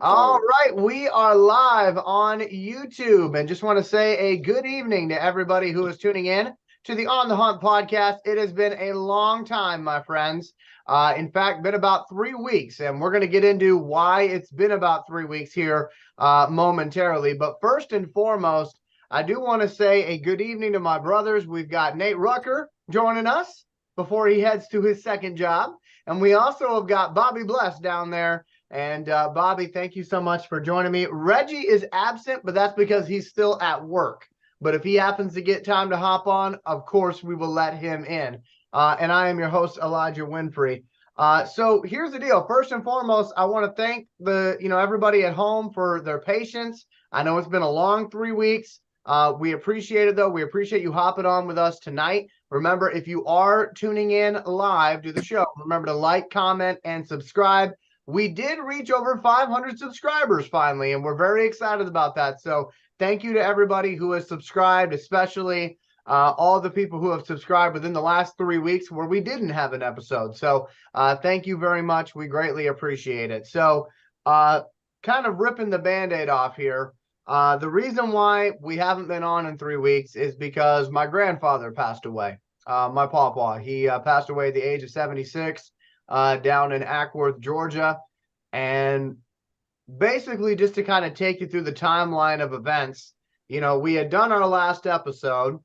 All right, we are live on YouTube and just want to say a good evening to everybody who is tuning in to the On the Hunt podcast. It has been a long time, my friends. In fact, been about 3 weeks, and we're going to get into why it's been about 3 weeks here momentarily. But first and foremost, I do want to say a good evening to my brothers. We've got Nate Rucker joining us before he heads to his second job, and we also have got Bobby Bless down there. And Bobby, thank you so much for joining me. Reggie is absent, but that's because he's still at work. But if he happens to get time to hop on, of course, we will let him in. And I am your host, Elijah Winfrey. So here's the deal. First and foremost, I want to thank everybody at home for their patience. I know it's been a long 3 weeks. We appreciate it, though. We appreciate you hopping on with us tonight. Remember, if you are tuning in live to the show, remember to like, comment, and subscribe. We did reach over 500 subscribers finally, and we're very excited about that. So thank you to everybody who has subscribed, especially all the people who have subscribed within the last 3 weeks where we didn't have an episode. So thank you very much. We greatly appreciate it. So kind of ripping the Band-Aid off here. The reason why we haven't been on in 3 weeks is because my grandfather passed away. My pawpaw, he passed away at the age of 76. Down in Ackworth, Georgia. And basically, just to kind of take you through the timeline of events, we had done our last episode,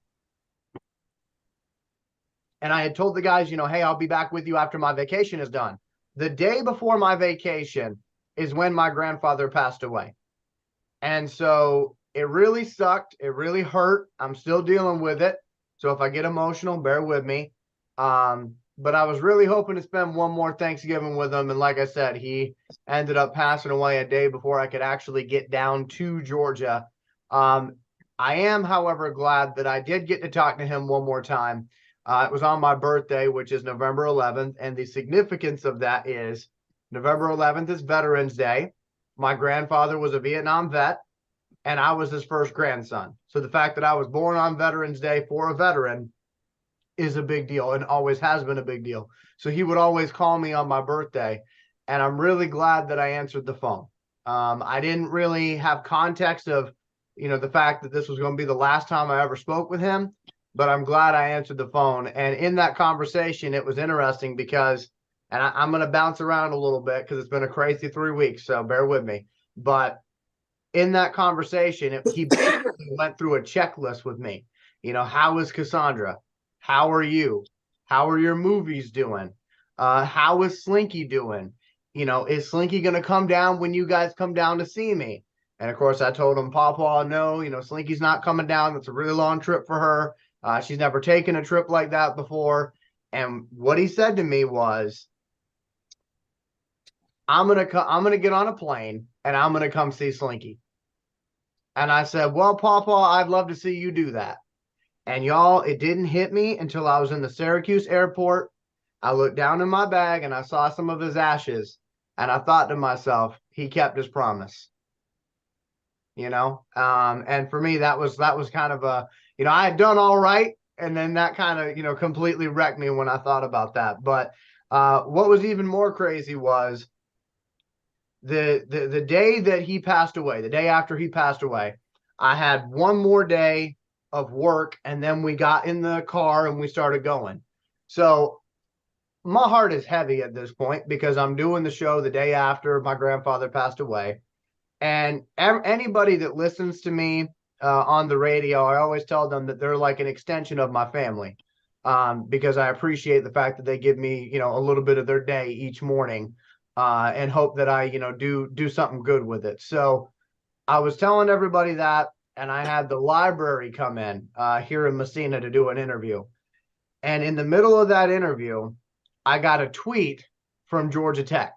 and I had told the guys, hey, I'll be back with you after my vacation is done. The day before my vacation is when my grandfather passed away. And so it really sucked. It really hurt. I'm still dealing with it. So if I get emotional, bear with me. But I was really hoping to spend one more Thanksgiving with him. And like I said, he ended up passing away a day before I could actually get down to Georgia. I am, however, glad that I did get to talk to him one more time. It was on my birthday, which is November 11th. And the significance of that is November 11th is Veterans Day. My grandfather was a Vietnam vet, and I was his first grandson. So the fact that I was born on Veterans Day for a veteran is a big deal and always has been a big deal. So he would always call me on my birthday, and I'm really glad that I answered the phone. I didn't really have context of, the fact that this was going to be the last time I ever spoke with him, but I'm glad I answered the phone. And in that conversation, it was interesting because, and I'm going to bounce around a little bit because it's been a crazy 3 weeks, so bear with me. But in that conversation, he basically went through a checklist with me. How is Cassandra? How are you? How are your movies doing? How is Slinky doing? Is Slinky going to come down when you guys come down to see me? And of course, I told him, Pawpaw, no, Slinky's not coming down. That's a really long trip for her. She's never taken a trip like that before. And what he said to me was, I'm gonna get on a plane and I'm gonna come see Slinky. And I said, well, Pawpaw, I'd love to see you do that. And y'all, it didn't hit me until I was in the Syracuse airport. I looked down in my bag and I saw some of his ashes. And I thought to myself, he kept his promise. And for me, that was kind of I had done all right. And then that kind of, completely wrecked me when I thought about that. But what was even more crazy was the day that he passed away, the day after he passed away, I had one more day of work, and then we got in the car and we started going. So my heart is heavy at this point because I'm doing the show the day after my grandfather passed away. And anybody that listens to me on the radio, I always tell them that they're like an extension of my family, because I appreciate the fact that they give me, a little bit of their day each morning, and hope that I, do something good with it. So I was telling everybody that, and I had the library come in here in Messina to do an interview. And in the middle of that interview, I got a tweet from Georgia Tech.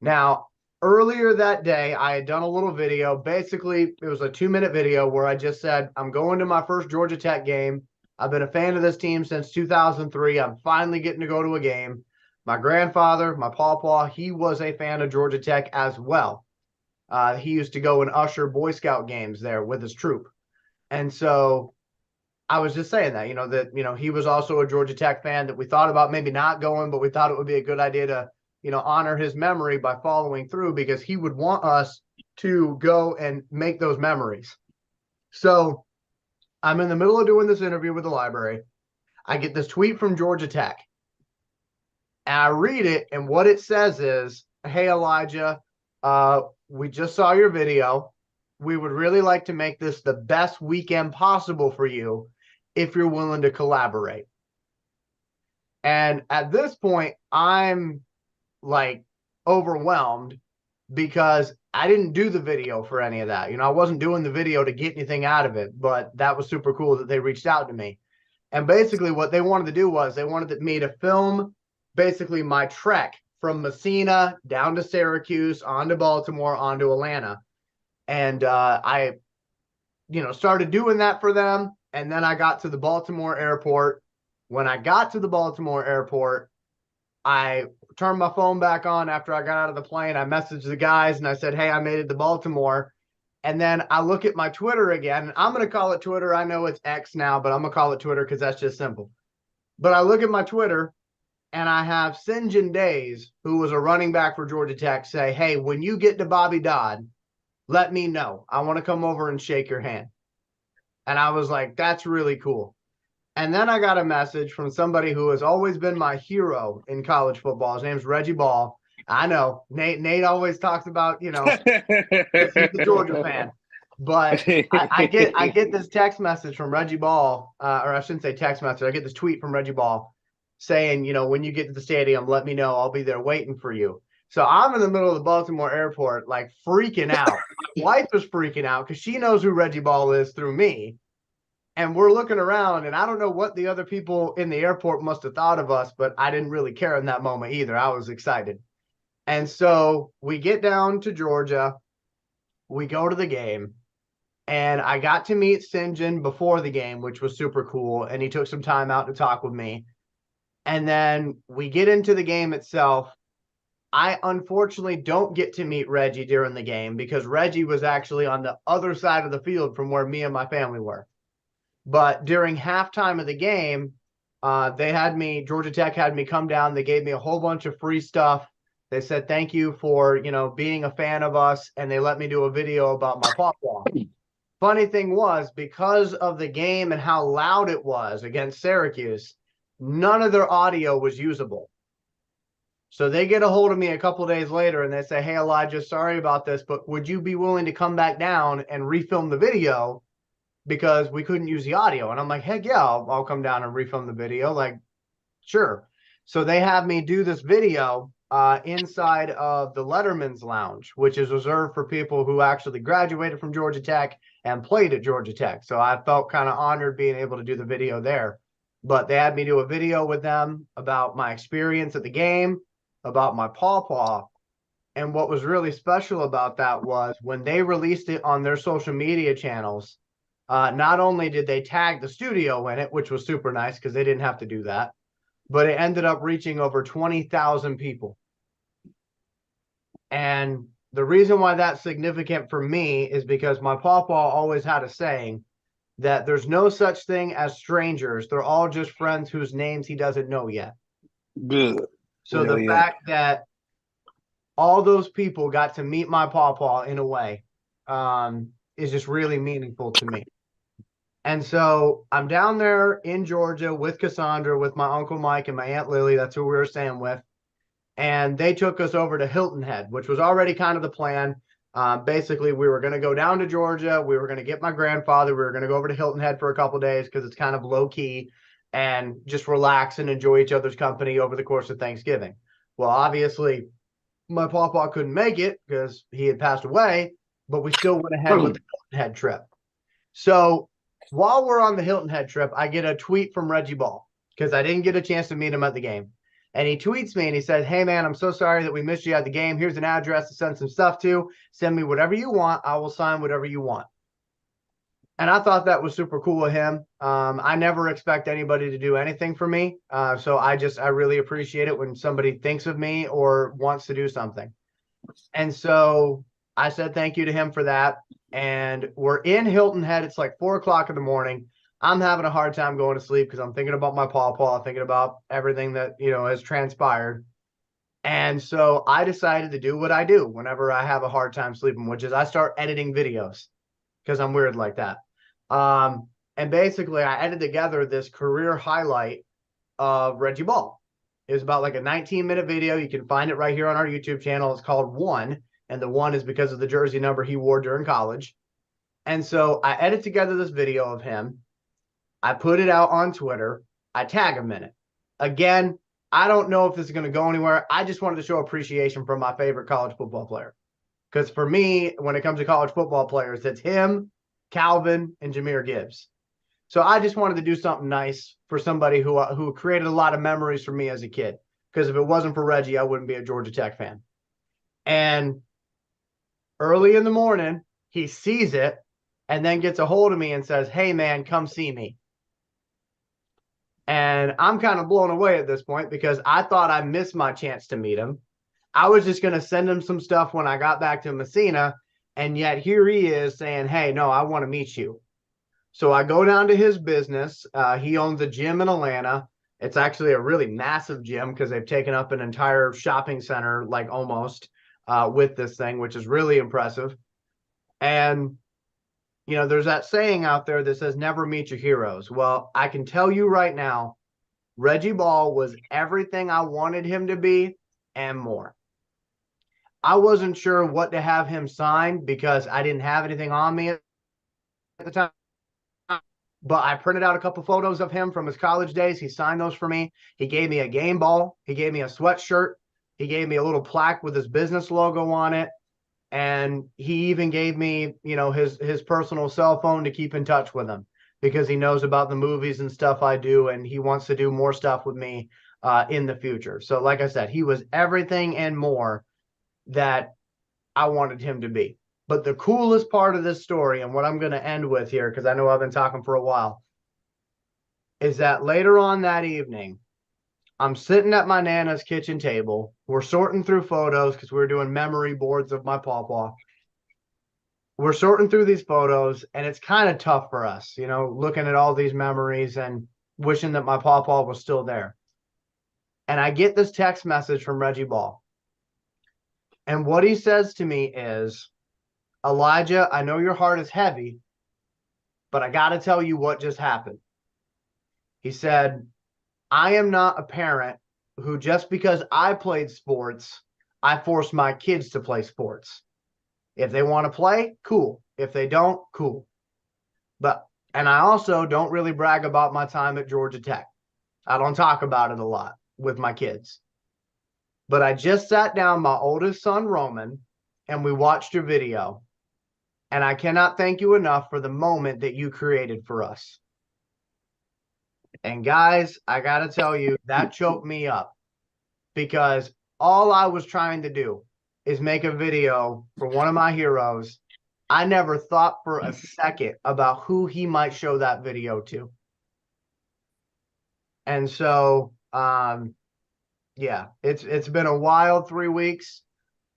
Now, earlier that day, I had done a little video. Basically, it was a 2-minute video where I just said, I'm going to my first Georgia Tech game. I've been a fan of this team since 2003. I'm finally getting to go to a game. My grandfather, my pawpaw, he was a fan of Georgia Tech as well. He used to go and usher Boy Scout games there with his troop. And so I was just saying that, he was also a Georgia Tech fan, that we thought about maybe not going, but we thought it would be a good idea to, honor his memory by following through, because he would want us to go and make those memories. So I'm in the middle of doing this interview with the library. I get this tweet from Georgia Tech. And I read it, and what it says is, "Hey, Elijah, we just saw your video. We would really like to make this the best weekend possible for you if you're willing to collaborate." And at this point, I'm like overwhelmed, because I didn't do the video for any of that. I wasn't doing the video to get anything out of it, but that was super cool that they reached out to me. And basically what they wanted to do was they wanted me to film basically my trek from Messina down to Syracuse, on to Baltimore, on to Atlanta. And I started doing that for them. And then I got to the Baltimore airport. When I got to the Baltimore airport, I turned my phone back on after I got out of the plane. I messaged the guys and I said, "Hey, I made it to Baltimore." And then I look at my Twitter again. I'm going to call it Twitter. I know it's X now, but I'm going to call it Twitter because that's just simple. But I look at my Twitter and I have St. John Days, who was a running back for Georgia Tech, say, "Hey, when you get to Bobby Dodd, let me know. I want to come over and shake your hand." And I was like, that's really cool. And then I got a message from somebody who has always been my hero in college football. His name's Reggie Ball. I know Nate always talks about, he's a Georgia fan, but I get this text message from Reggie Ball, or I shouldn't say text message. I get this tweet from Reggie Ball saying, "When you get to the stadium, let me know. I'll be there waiting for you." So I'm in the middle of the Baltimore airport, like freaking out. My wife is freaking out because she knows who Reggie Ball is through me. And we're looking around, and I don't know what the other people in the airport must have thought of us, but I didn't really care in that moment either. I was excited. And so we get down to Georgia. We go to the game. And I got to meet St. John before the game, which was super cool. And he took some time out to talk with me. And then we get into the game itself. I unfortunately don't get to meet Reggie during the game because Reggie was actually on the other side of the field from where me and my family were. But during halftime of the game, Georgia Tech had me come down. They gave me a whole bunch of free stuff. They said, "Thank you for, being a fan of us." And they let me do a video about my pawpaw. Funny thing was, because of the game and how loud it was against Syracuse, none of their audio was usable. So they get a hold of me a couple days later and they say, "Hey, Elijah, sorry about this, but would you be willing to come back down and refilm the video? Because we couldn't use the audio." And I'm like, "Heck yeah, I'll come down and refilm the video." Like, sure. So they have me do this video inside of the Letterman's Lounge, which is reserved for people who actually graduated from Georgia Tech and played at Georgia Tech. So I felt kind of honored being able to do the video there. But they had me do a video with them about my experience at the game, about my pawpaw. And what was really special about that was when they released it on their social media channels, not only did they tag the studio in it, which was super nice because they didn't have to do that, but it ended up reaching over 20,000 people. And the reason why that's significant for me is because my pawpaw always had a saying that there's no such thing as strangers. They're all just friends whose names he doesn't know yet. Good. So the fact that all those people got to meet my pawpaw in a way is just really meaningful to me. And so I'm down there in Georgia with Cassandra, with my Uncle Mike and my Aunt Lily. That's who we were staying with. And they took us over to Hilton Head, which was already kind of the plan. Basically, we were going to go down to Georgia. We were going to get my grandfather. We were going to go over to Hilton Head for a couple of days because it's kind of low key and just relax and enjoy each other's company over the course of Thanksgiving. Well, obviously, my pawpaw couldn't make it because he had passed away, but we still went ahead with the Hilton Head trip. So while we're on the Hilton Head trip, I get a tweet from Reggie Ball because I didn't get a chance to meet him at the game. And he tweets me and he says, "Hey, man, I'm so sorry that we missed you at the game. Here's an address to send some stuff to. Send me whatever you want. I will sign whatever you want." And I thought that was super cool of him. I never expect anybody to do anything for me. So I really appreciate it when somebody thinks of me or wants to do something. And so I said thank you to him for that. And we're in Hilton Head. It's like 4:00 in the morning. I'm having a hard time going to sleep because I'm thinking about my pawpaw, thinking about everything that, has transpired. And so I decided to do what I do whenever I have a hard time sleeping, which is I start editing videos because I'm weird like that. And basically, I edited together this career highlight of Reggie Ball. It was about like a 19-minute video. You can find it right here on our YouTube channel. It's called One, and the one is because of the jersey number he wore during college. And so I edited together this video of him. I put it out on Twitter. I tag him in it. Again, I don't know if this is going to go anywhere. I just wanted to show appreciation for my favorite college football player. Because for me, when it comes to college football players, it's him, Calvin, and Jahmyr Gibbs. So I just wanted to do something nice for somebody who created a lot of memories for me as a kid. Because if it wasn't for Reggie, I wouldn't be a Georgia Tech fan. And early in the morning, he sees it and then gets a hold of me and says, "Hey, man, come see me." And I'm kind of blown away at this point because I thought I missed my chance to meet him. I was just going to send him some stuff when I got back to Messina. And yet here he is saying, "Hey, no, I want to meet you." So I go down to his business. He owns a gym in Atlanta. It's actually a really massive gym because they've taken up an entire shopping center, like almost, with this thing, which is really impressive. And, you know, there's that saying out there that says, never meet your heroes. Well, I can tell you right now, Reggie Ball was everything I wanted him to be and more. I wasn't sure what to have him sign because I didn't have anything on me at the time. But I printed out a couple photos of him from his college days. He signed those for me. He gave me a game ball. He gave me a sweatshirt. He gave me a little plaque with his business logo on it. And he even gave me, you know, his personal cell phone to keep in touch with him because he knows about the movies and stuff I do, and he wants to do more stuff with me in the future. So like I said, he was everything and more that I wanted him to be. But the coolest part of this story, and what I'm going to end with here, because I know I've been talking for a while, is that later on that evening, I'm sitting at my Nana's kitchen table. We're sorting through photos because we were doing memory boards of my pawpaw. We're sorting through these photos, and it's kind of tough for us, you know, looking at all these memories and wishing that my pawpaw was still there. And I get this text message from Reggie Ball. And what he says to me is, "Elijah, I know your heart is heavy, but I got to tell you what just happened." He said, "I am not a parent who just because I played sports, I force my kids to play sports. If they want to play, cool. If they don't, cool. And I also don't really brag about my time at Georgia Tech. I don't talk about it a lot with my kids. But I just sat down my oldest son, Roman, and we watched your video. And I cannot thank you enough for the moment that you created for us." And guys, I got to tell you, that choked me up because all I was trying to do is make a video for one of my heroes. I never thought for a second about who he might show that video to. And so, yeah, it's been a wild 3 weeks.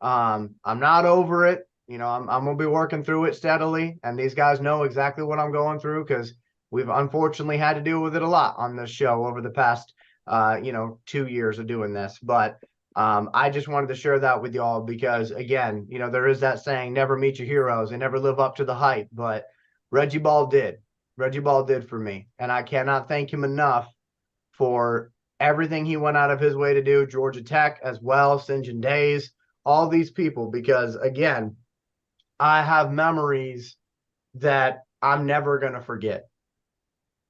I'm not over it. You know, I'm going to be working through it steadily. And these guys know exactly what I'm going through because we've unfortunately had to deal with it a lot on this show over the past, 2 years of doing this. But I just wanted to share that with y'all because, again, you know, there is that saying, never meet your heroes and never live up to the hype. But Reggie Ball did. Reggie Ball did for me. And I cannot thank him enough for everything he went out of his way to do. Georgia Tech as well, St. John Days, all these people, because, again, I have memories that I'm never going to forget.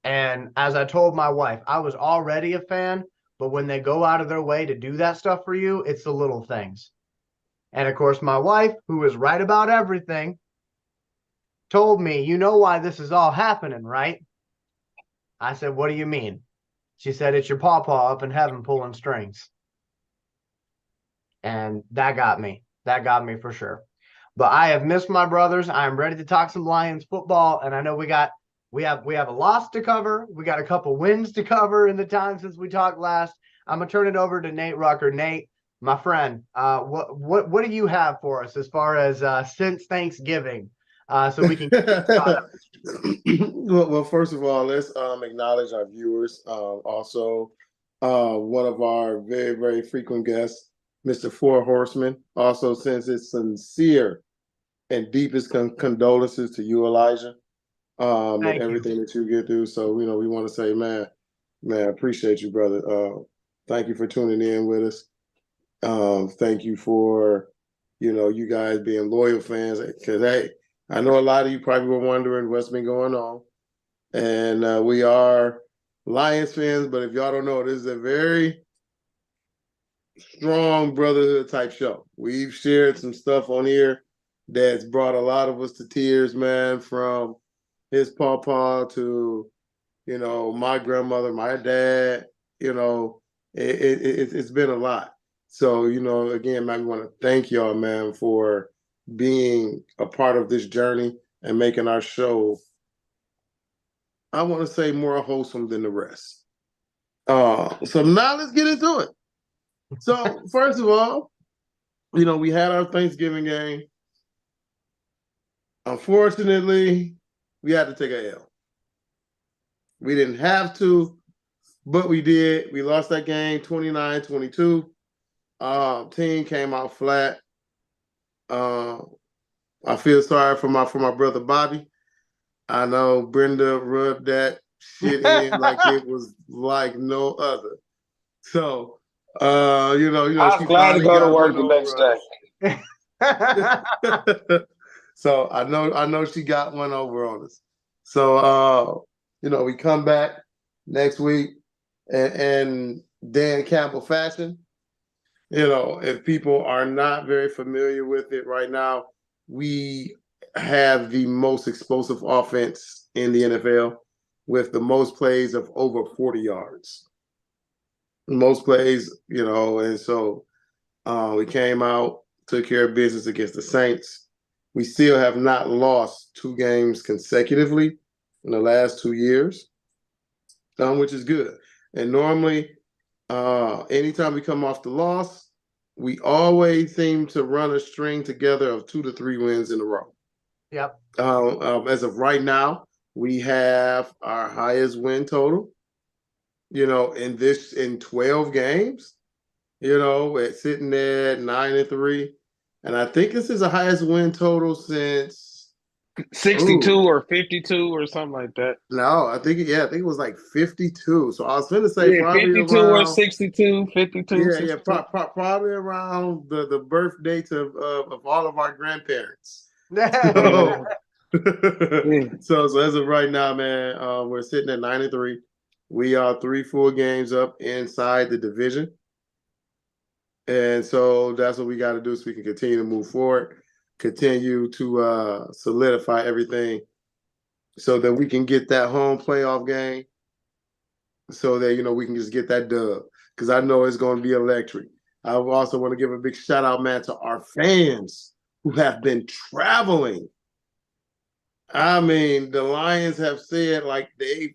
And as I told my wife, I was already a fan, but when they go out of their way to do that stuff for you, it's the little things. And of course, my wife, who is right about everything, told me, "You know why this is all happening, right?" I said, "What do you mean?" She said, "It's your pawpaw up in heaven pulling strings." And that got me. That got me for sure. But I have missed my brothers. I am ready to talk some Lions football. And I know we have a loss to cover. We got a couple wins to cover in the time since we talked last. I'm gonna turn it over to Nate Rucker. Nate, my friend, what do you have for us as far as since Thanksgiving? So we can well, first of all, let's acknowledge our viewers. Also, one of our very, very frequent guests, Mr. Four Horsemen, also sends his sincere and deepest condolences to you, Elijah, and Thank you. everything that you get through. So, we want to say, man, appreciate you, brother. Thank you for tuning in with us. Thank you for, you guys being loyal fans. Because, hey, I know a lot of you probably were wondering what's been going on. And we are Lions fans, but if y'all don't know, this is a very strong brotherhood type show. We've shared some stuff on here that's brought a lot of us to tears, man, from his pawpaw to, my grandmother, my dad, it's been a lot. So, again, man, we want to thank y'all, man, for being a part of this journey and making our show, I want to say, more wholesome than the rest. So now let's get into it. So first of all, we had our Thanksgiving game. Unfortunately, we had to take a L. We didn't have to, but we did. We lost that game 29-22. Team came out flat. I feel sorry for my brother Bobby. I know Brenda rubbed that shit in like it was like no other. So, I was glad to go to work the next day. So I know she got one over on us. So we come back next week and Dan Campbell fashion. If people are not very familiar with it right now, we have the most explosive offense in the NFL with the most plays of over 40 yards. Most plays, and so we came out, took care of business against the Saints. We still have not lost 2 games consecutively in the last 2 years, which is good. And normally, anytime we come off the loss, we always seem to run a string together of 2 to 3 wins in a row. Yep. As of right now, we have our highest win total, in 12 games, it's sitting there at 9-3. And I think this is the highest win total since 62 or 52 or something like that. No, I think it was like 52. So I was going to say probably 52 around, or 62, 52. Yeah, probably around the birth dates of all of our grandparents. So as of right now, man, we're sitting at 9-3. We are 3 full games up inside the division. And so that's what we got to do so we can continue to move forward, continue to solidify everything so that we can get that home playoff game so that, we can just get that dub because I know it's going to be electric. I also want to give a big shout out, man, to our fans who have been traveling. I mean, the Lions have said like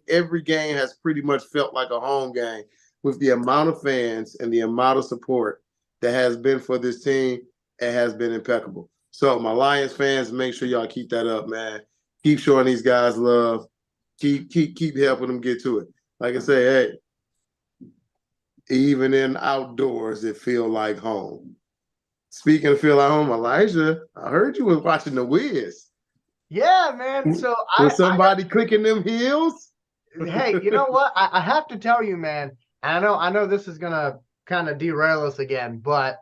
every game has pretty much felt like a home game with the amount of fans and the amount of support that has been for this team. It has been impeccable. So my Lions fans, make sure y'all keep that up, man. Keep showing these guys love. Keep helping them get to it. Like I say, hey, even in outdoors, it feel like home. Speaking of feel like home, Elijah, I heard you was watching The Wiz. Yeah, man. So was somebody clicking them heels? Hey, you know what? I have to tell you, man. I know this is gonna kind of derail us again, but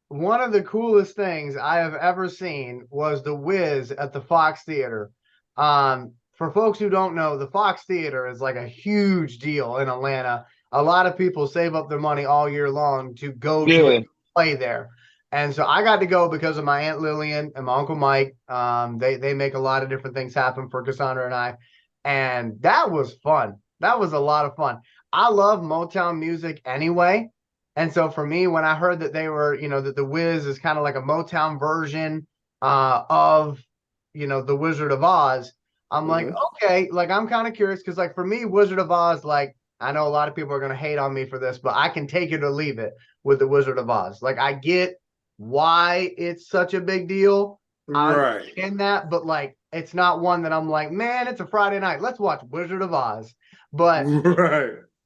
one of the coolest things I have ever seen was The Wiz at the Fox Theater. For folks who don't know, the Fox Theater is like a huge deal in Atlanta. A lot of people save up their money all year long to go to play there. And so I got to go because of my Aunt Lillian and my Uncle Mike. They make a lot of different things happen for Cassandra and I. And that was fun. That was a lot of fun. I love Motown music anyway. And so for me, when I heard that they were, that The Wiz is kind of like a Motown version of, The Wizard of Oz, I'm like, okay, like I'm kind of curious because like for me, Wizard of Oz, like I know a lot of people are going to hate on me for this, but I can take it or leave it with The Wizard of Oz. Like I get why it's such a big deal. I understand that, but like it's not one that I'm like, man, it's a Friday night. Let's watch Wizard of Oz. But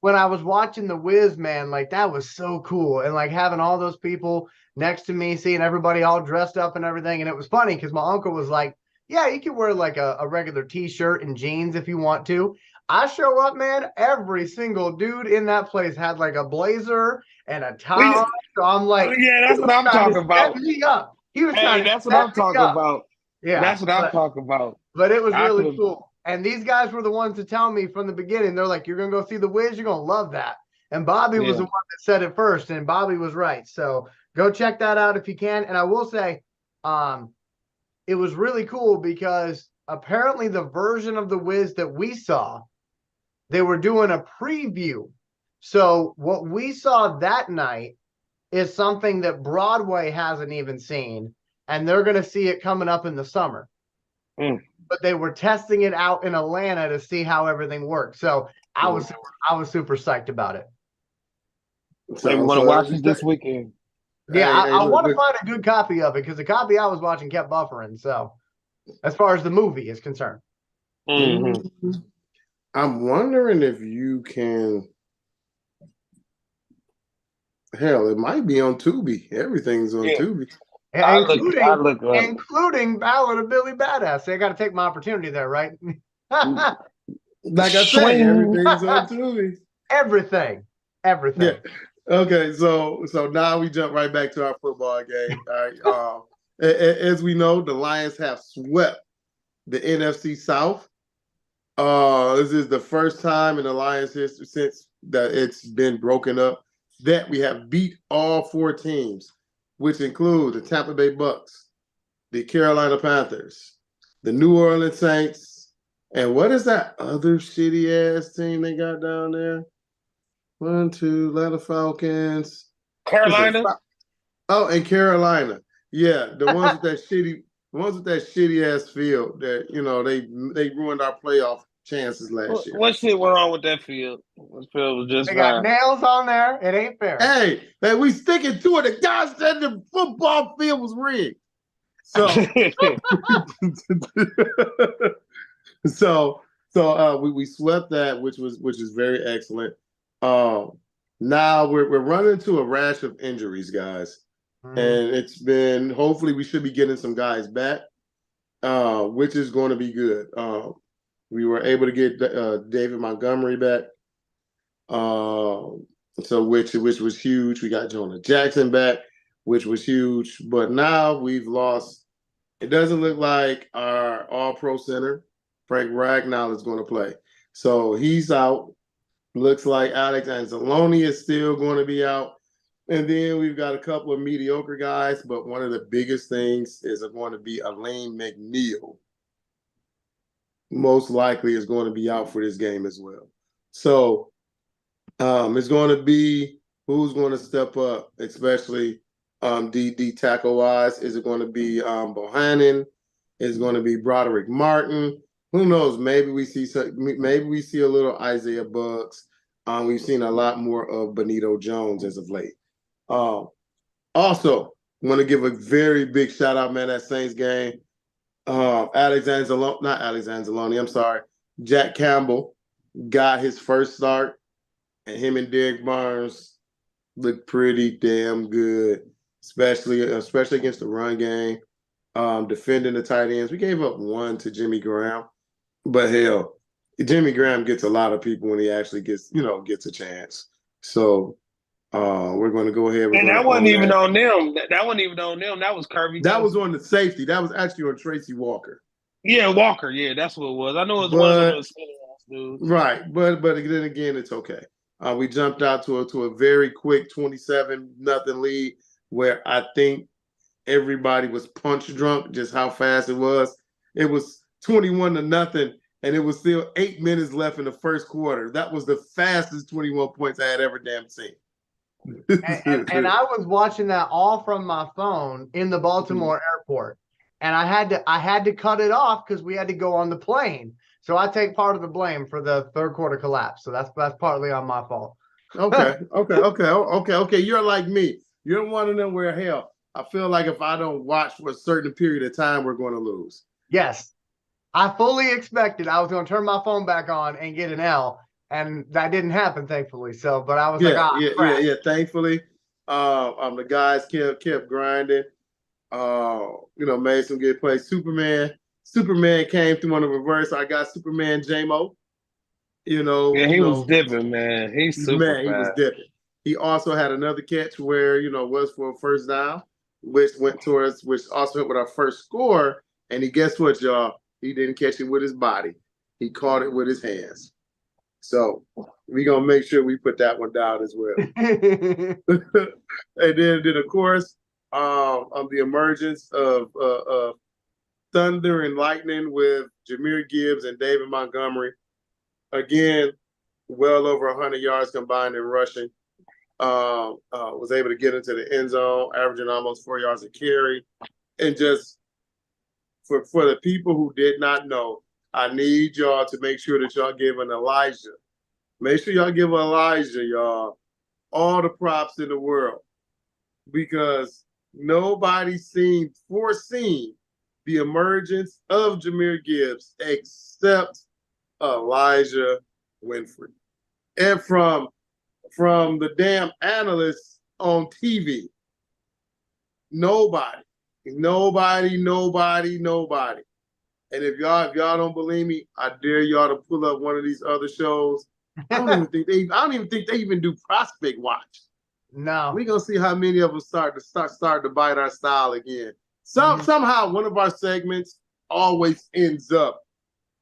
when I was watching the Wiz, man, like that was so cool. And like having all those people next to me, seeing everybody all dressed up and everything. And it was funny because my uncle was like, yeah, you can wear like a regular t-shirt and jeans if you want to. I show up, man, every single dude in that place had like a blazer and a tie. So I'm like, yeah, that's what I'm trying to talking about. set me up. He was trying Hey, to that's what set I'm me talking up. about. Yeah, That's what I'm talking about. but it was I really could've- cool. And these guys were the ones to tell me from the beginning. They're like, you're going to go see the Wiz. You're going to love that. And Bobby was Yeah. the one that said it first. And Bobby was right. So go check that out if you can. And I will say, it was really cool because apparently the version of the Wiz that we saw, they were doing a preview. So what we saw that night is something that Broadway hasn't even seen. And they're going to see it coming up in the summer. But they were testing it out in Atlanta to see how everything worked. So I was super psyched about it. Maybe want to watch it this weekend. Yeah, I want to find a good copy of it because the copy I was watching kept buffering. So as far as the movie is concerned. Mm-hmm. I'm wondering if you can. Hell, it might be on Tubi. Everything's on Tubi. Including Ballad of Billy Badass. So I got to take my opportunity there, right? Like I said, everything's on Tubi. Everything. Yeah. Okay, so now we jump right back to our football game. All right. As we know, the Lions have swept the NFC South. This is the first time in the Lions history since that it's been broken up that we have beat all 4 teams, which include the Tampa Bay Bucks, the Carolina Panthers, the New Orleans Saints, and what is that other shitty ass team they got down there? 1, 2, Atlanta Falcons. Carolina. Oh, and Carolina. Yeah, the ones with that shitty ass field that they ruined our playoff chances last year. What shit went wrong with that field? That field was just they got nails on there. It ain't fair. Hey, man, we sticking to it. The guy said the football field was rigged. So we swept that, which is very excellent. Now we're running into a rash of injuries, guys, and it's been. Hopefully, we should be getting some guys back, which is going to be good. We were able to get David Montgomery back, so which was huge. We got Jonah Jackson back, which was huge. But now we've lost. It doesn't look like our All-Pro center, Frank Ragnow, is going to play. So he's out. Looks like Alex Anzalone is still going to be out. And then we've got a couple of mediocre guys, but one of the biggest things is going to be Elaine McNeil. Most likely is going to be out for this game as well. So it's going to be who's going to step up, especially D tackle-wise. Is it going to be Bohannon? Is it going to be Broderick Martin? Who knows? Maybe we see a little Isaiah Bugs. We've seen a lot more of Benito Jones as of late. Also, want to give a very big shout out, man, that Saints game. Jack Campbell got his first start, and him and Derek Barnes looked pretty damn good, especially against the run game, defending the tight ends. We gave up 1 to Jimmy Graham. But hell, Jimmy Graham gets a lot of people when he actually gets a chance. So we're going to go ahead. And that wasn't even on them. That wasn't even on them. That was Kirby. That was on the safety. That was actually on Tracy Walker. Yeah, Walker. Yeah, that's what it was. I know it was one of those dudes. Right, but then again, it's okay. We jumped out to a very quick 27-0 lead where I think everybody was punch drunk just how fast it was. It was 21-0, and it was still 8 minutes left in the first quarter. That was the fastest 21 points I had ever damn seen. and I was watching that all from my phone in the Baltimore airport, and I had to cut it off because we had to go on the plane. So I take part of the blame for the third quarter collapse. So that's partly on my fault. Okay. You're like me. You're one of them where hell, I feel like if I don't watch for a certain period of time, we're going to lose. Yes. I fully expected I was going to turn my phone back on and get an L, and that didn't happen, thankfully. So, but I was like, crap. Thankfully, the guys kept grinding. Made some good plays. Superman came through on the reverse. I got Superman JMO. Yeah, he was dipping, man. He's super fast. He was dipping. He also had another catch where, was for a first down, which also hit with our first score. And guess what, y'all? He didn't catch it with his body. He caught it with his hands. So we're going to make sure we put that one down as well. And then of course, the emergence of Thunder and Lightning with Jahmyr Gibbs and David Montgomery. Again, well over 100 yards combined in rushing. Was able to get into the end zone, averaging almost 4 yards a carry. And just for the people who did not know, I need y'all to make sure that y'all give an Elijah. Make sure y'all give Elijah, y'all, all the props in the world. Because nobody foreseen the emergence of Jahmyr Gibbs except Elijah Winfrey. And from the damn analysts on TV, nobody. And if y'all don't believe me, I dare y'all to pull up one of these other shows. I don't even think they even do Prospect Watch. No. We're gonna see how many of us start to bite our style again. Somehow one of our segments always ends up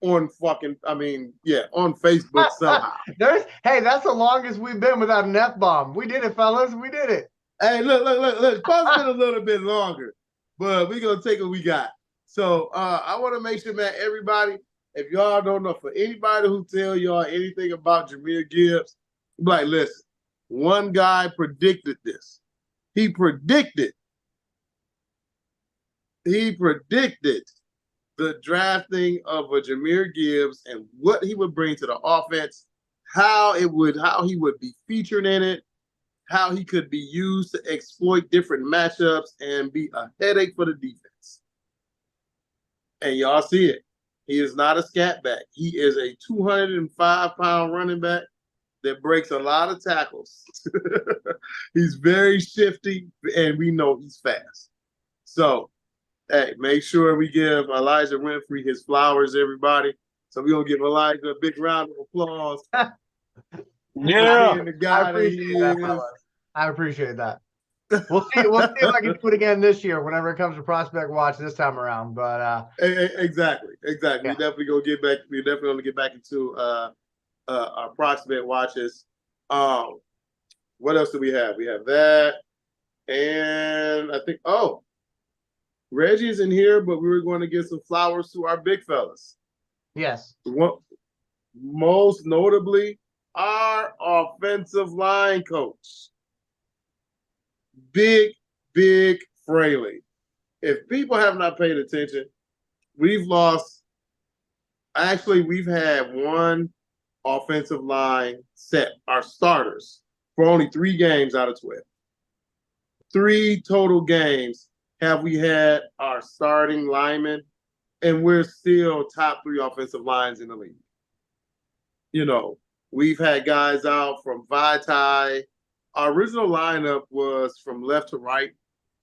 on on Facebook somehow. That's the longest we've been without an F-bomb. We did it, fellas. We did it. Hey, look. It's supposed to be a little bit longer, but we're gonna take what we got. So I want to make sure, man, everybody, if y'all don't know, for anybody who tell y'all anything about Jahmyr Gibbs, like, listen, one guy predicted this. He predicted the drafting of a Jahmyr Gibbs and what he would bring to the offense, how he would be featured in it, how he could be used to exploit different matchups and be a headache for the defense. And y'all see it. He is not a scat back. He is a 205-pound running back that breaks a lot of tackles. He's very shifty, and we know he's fast. So, hey, make sure we give Elijah Winfrey his flowers, everybody. So we're going to give Elijah a big round of applause. Yeah. I appreciate that. We'll see if I can do it again this year whenever it comes to Prospect Watch this time around. But exactly. Yeah. We're definitely going to get back into our Prospect Watches. What else do we have? We have that. And I think, Reggie's in here, but we were going to give some flowers to our big fellas. Yes. Most notably, our offensive line coach, Big Fraley. If people have not paid attention, we've had one offensive line set, our starters, for only 3 games out of 12. 3 total games have we had our starting linemen, and we're still top 3 offensive lines in the league. We've had guys out from Vaitai. Our original lineup was from left to right.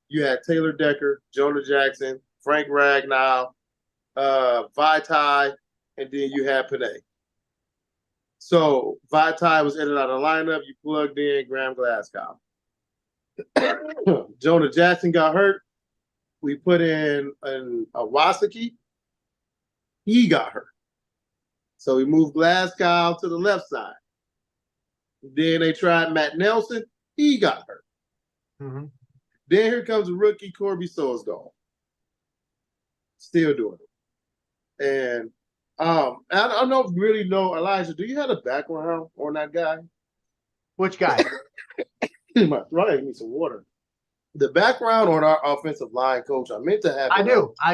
You had Taylor Decker, Jonah Jackson, Frank Ragnow, Vaitai, and then you had Panay. So Vaitai was in and out of the lineup. You plugged in Graham Glasgow. Jonah Jackson got hurt. We put in Awasaki. He got hurt. So we moved Glasgow to the left side. Then they tried Matt Nelson. He got hurt. Mm-hmm. Then here comes the rookie Corby Sosdall. Still doing it. And I don't really know, Elijah, do you have a background on that guy? Which guy? My throat, I need some water. The background on our offensive line coach, I meant to have. I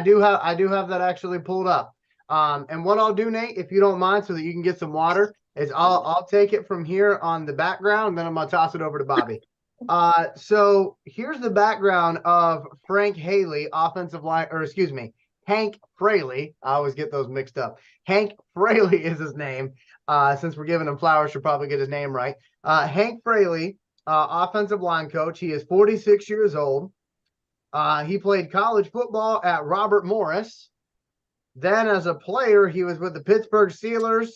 do have that actually pulled up. And what I'll do, Nate, if you don't mind, so that you can get some water, is I'll take it from here on the background, then I'm gonna toss it over to Bobby. So here's the background of Frank Haley, Hank Fraley. I always get those mixed up. Hank Fraley is his name. Since we're giving him flowers, should probably get his name right. Hank Fraley, offensive line coach. He is 46 years old. He played college football at Robert Morris. Then as a player, he was with the Pittsburgh Steelers.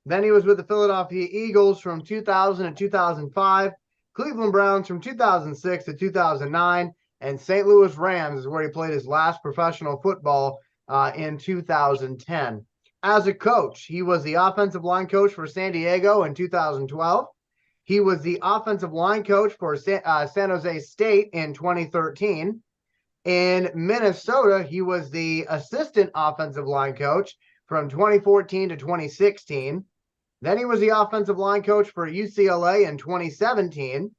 Then he was with the Philadelphia Eagles from 2000 to 2005, Cleveland Browns from 2006 to 2009, and St. Louis Rams is where he played his last professional football in 2010. As a coach, he was the offensive line coach for San Diego in 2012. He was the offensive line coach for San Jose State in 2013. In Minnesota, he was the assistant offensive line coach from 2014 to 2016. Then he was the offensive line coach for UCLA in 2017.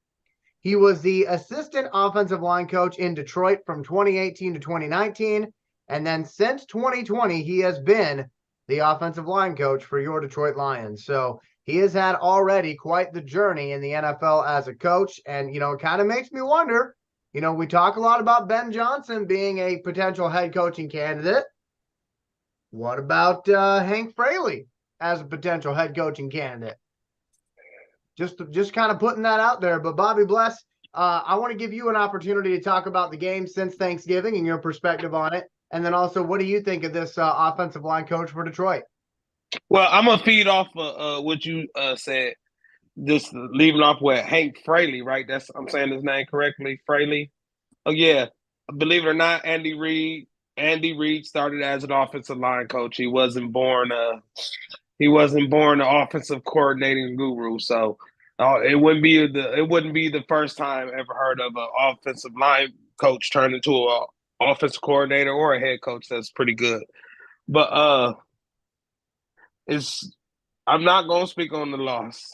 He was the assistant offensive line coach in Detroit from 2018 to 2019. And then since 2020, he has been the offensive line coach for your Detroit Lions. So he has had already quite the journey in the NFL as a coach. And, it kind of makes me wonder, we talk a lot about Ben Johnson being a potential head coaching candidate. What about Hank Fraley as a potential head coaching candidate? Just kind of putting that out there. But Bobby Bless, I want to give you an opportunity to talk about the game since Thanksgiving and your perspective on it. And then also, what do you think of this offensive line coach for Detroit? Well, I'm going to feed off what you said. Just leaving off with Hank Fraley, right? I'm saying his name correctly, Fraley. Oh, yeah. Believe it or not, Andy Reid started as an offensive line coach. He wasn't born an offensive coordinating guru. So it wouldn't be the first time ever heard of an offensive line coach turn into an offensive coordinator or a head coach that's pretty good. But I'm not gonna speak on the loss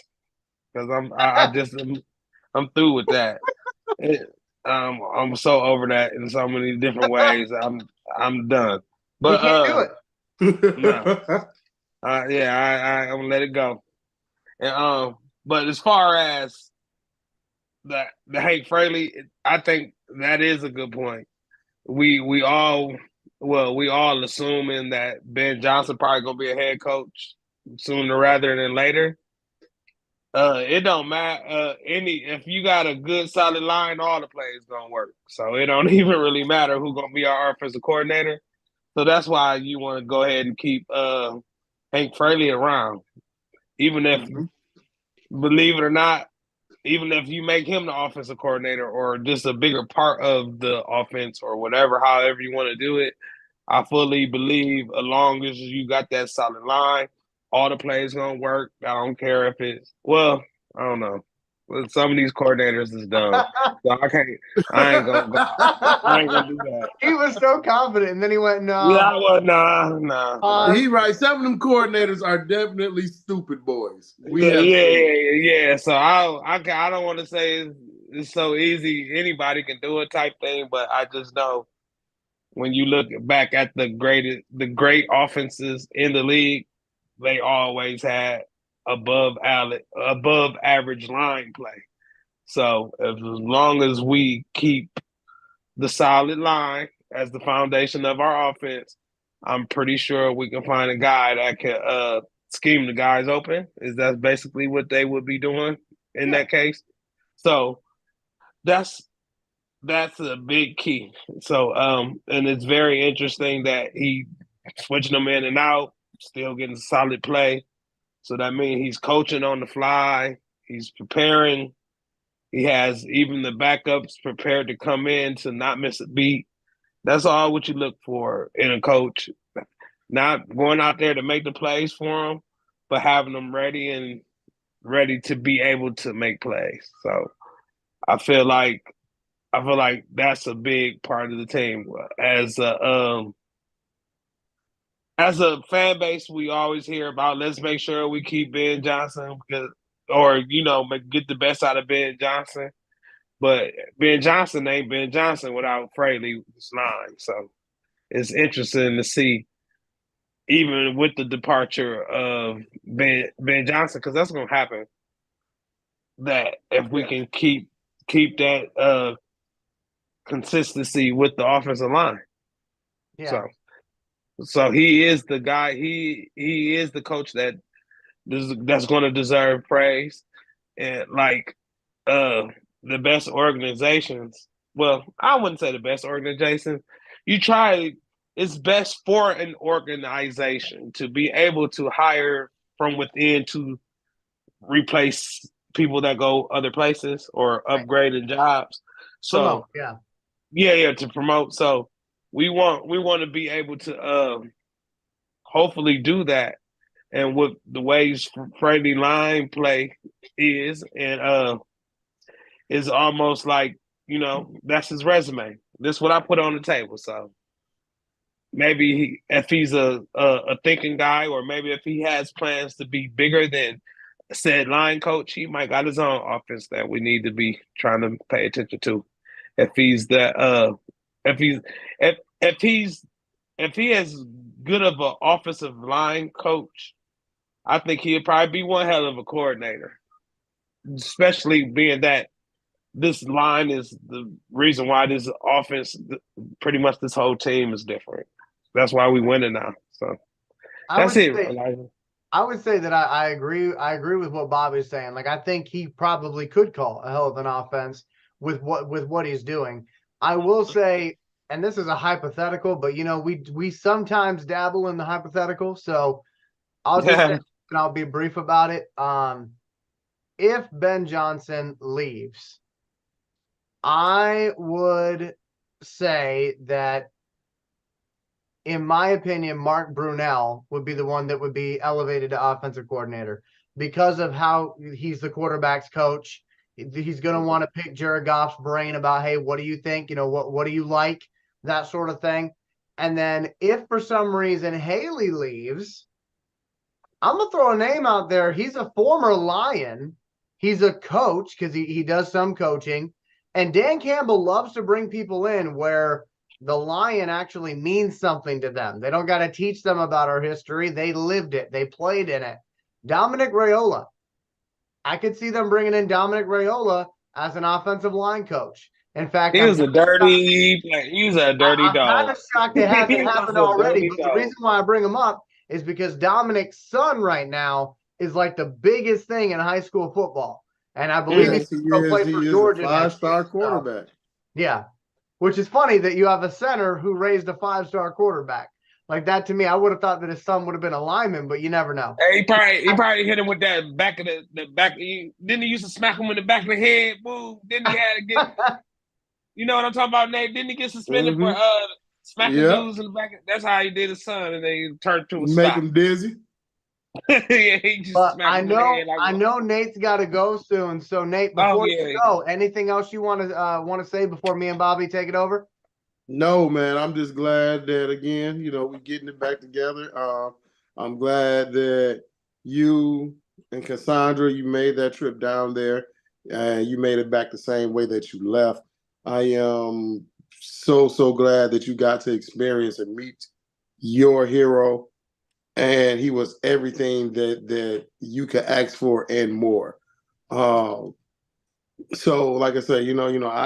because I'm through with that. I'm so over that in so many different ways. I'm done. But you can't do it. No. I'm gonna let it go. And but as far as the Hank Fraley, I think that is a good point. We all assuming that Ben Johnson probably gonna be a head coach sooner rather than later. It don't matter. If you got a good solid line, all the plays gonna work. So it don't even really matter who's gonna be our offensive coordinator. So that's why you want to go ahead and keep Hank Fraley around, even if, believe it or not, even if you make him the offensive coordinator or just a bigger part of the offense or whatever, however you want to do it. I fully believe as long as you got that solid line, all the plays gonna work. I don't care if it's I don't know. Some of these coordinators is dumb. So I ain't gonna do that. He was so confident, and then he went, no. Yeah, nah. He right. Some of them coordinators are definitely stupid boys. Yeah. So I don't want to say it's so easy. Anybody can do it type thing, but I just know when you look back at the great offenses in the league, they always had above average line play. So as long as we keep the solid line as the foundation of our offense, I'm pretty sure we can find a guy that can scheme the guys open. That's basically what they would be doing in that case. So that's a big key. So and it's very interesting that he switching them in and out, still getting solid play. So that means he's coaching on the fly. He's preparing. He has even the backups prepared to come in to not miss a beat. That's all what you look for in a coach. Not going out there to make the plays for them, but having them ready to be able to make plays. So I feel like that's a big part of the team. As a fan base, we always hear about let's make sure we keep Ben Johnson get the best out of Ben Johnson. But Ben Johnson ain't Ben Johnson without Fraley's line. So it's interesting to see, even with the departure of Ben Johnson, because that's going to happen, that if we can keep that consistency with the offensive line. Yeah. So So he is the guy. He is the coach that's going to deserve praise. And like the best organizations, well, I wouldn't say the best organizations. You try. It's best for an organization to be able to hire from within to replace people that go other places or Right. upgrade in jobs. Promote, So yeah. yeah, to promote. So we want to be able to hopefully do that. And with the ways Freddie line play is almost like, that's his resume. This is what I put on the table. So maybe if he's a thinking guy, or maybe if he has plans to be bigger than said line coach, he might got his own offense that we need to be trying to pay attention to. If he's that if he's if he's if he has good of an offensive line coach, I think he'd probably be one hell of a coordinator. Especially being that this line is the reason why this offense, pretty much this whole team is different. That's why we winning now. So I that's would it, say Elijah. I would say that I agree. I agree with what Bobby's saying. Like I think he probably could call a hell of an offense with what he's doing. I will say, and this is a hypothetical, but we sometimes dabble in the hypothetical. So I'll just say, and I'll be brief about it. If Ben Johnson leaves, I would say that, in my opinion, Mark Brunell would be the one that would be elevated to offensive coordinator because of how he's the quarterback's coach. He's going to want to pick Jared Goff's brain about, hey, what do you think? What do you like? That sort of thing. And then if for some reason Haley leaves, I'm going to throw a name out there. He's a former Lion. He's a coach because he does some coaching. And Dan Campbell loves to bring people in where the Lion actually means something to them. They don't got to teach them about our history. They lived it. They played in it. Dominic Raiola. I could see them bringing in Dominic Raiola as an offensive line coach. In fact, He was a dirty I'm kind dog. of shocked it hasn't He was happened a already. dirty But the dog. reason why I bring him up is because Dominic's son right now is like the biggest thing in high school football. And I believe Yes, he he's going to play is. He for is a Georgia next year. five-star So, quarterback. yeah. Which is funny that you have a center who raised a 5-star quarterback. Like that to me, I would have thought that his son would have been a lineman, but you never know. Hey, he probably hit him with that back of the back. Didn't he used to smack him in the back of the head? Boom. Didn't he had to get? You know what I'm talking about, Nate? Didn't he get suspended for smacking Yep. dudes in the back? That's how he did his son, and then he turned to a Make stop. him dizzy. Yeah, he just But smacked I him in the know head. I know Nate's got to go soon. So Nate, Oh before yeah. you go, anything else you want to say before me and Bobby take it over? No, man. I'm just glad that again, we're getting it back together. I'm glad that you and Cassandra, you made that trip down there, and you made it back the same way that you left. I am so glad that you got to experience and meet your hero, and he was everything that you could ask for and more. So like I said, I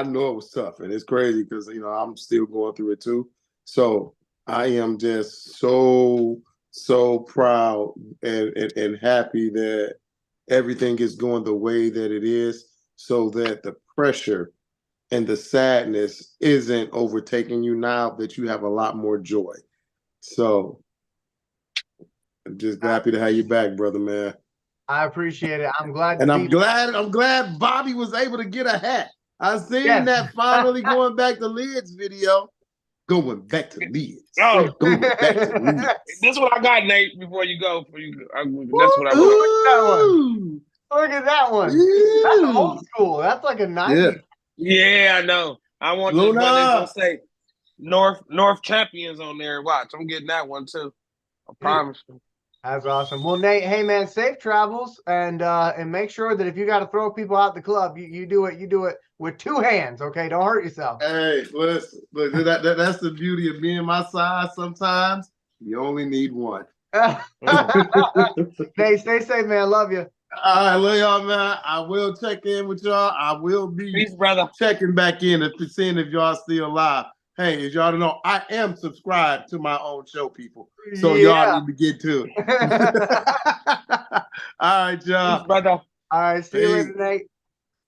know it was tough, and it's crazy because I'm still going through it too. So I am just so proud and happy that everything is going the way that it is, so that the pressure and the sadness isn't overtaking you now, that you have a lot more joy. So I'm just happy to have you back, brother, man. I appreciate it. I'm glad. And I'm glad Bobby was able to get a hat. I seen Yes. that finally going back to Lids video. Going back to Lids. Oh, Going back to Lids. this is what I got, Nate. Before you go, that's what I wrote. Ooh. Look at that one. Ooh. That's old school. That's like a 90s. Yeah, I know. I want this Luna. one that's gonna say North Champions on there. Watch, I'm getting that one too. I promise you. That's awesome. Well, Nate, hey man, safe travels, and make sure that if you got to throw people out the club, you do it with 2 hands. Okay, don't hurt yourself. Hey, listen, look, that's the beauty of being my size. Sometimes you only need one. Nate, stay safe, man. Love you. All right, love y'all, man. I will check in with y'all. I will be Peace, brother. checking back in seeing if y'all still alive. Hey, as y'all don't know, I am subscribed to my own show, people. So Yeah. y'all need to get to it. All right, y'all. Brother. All right, see you Hey. later, Nate.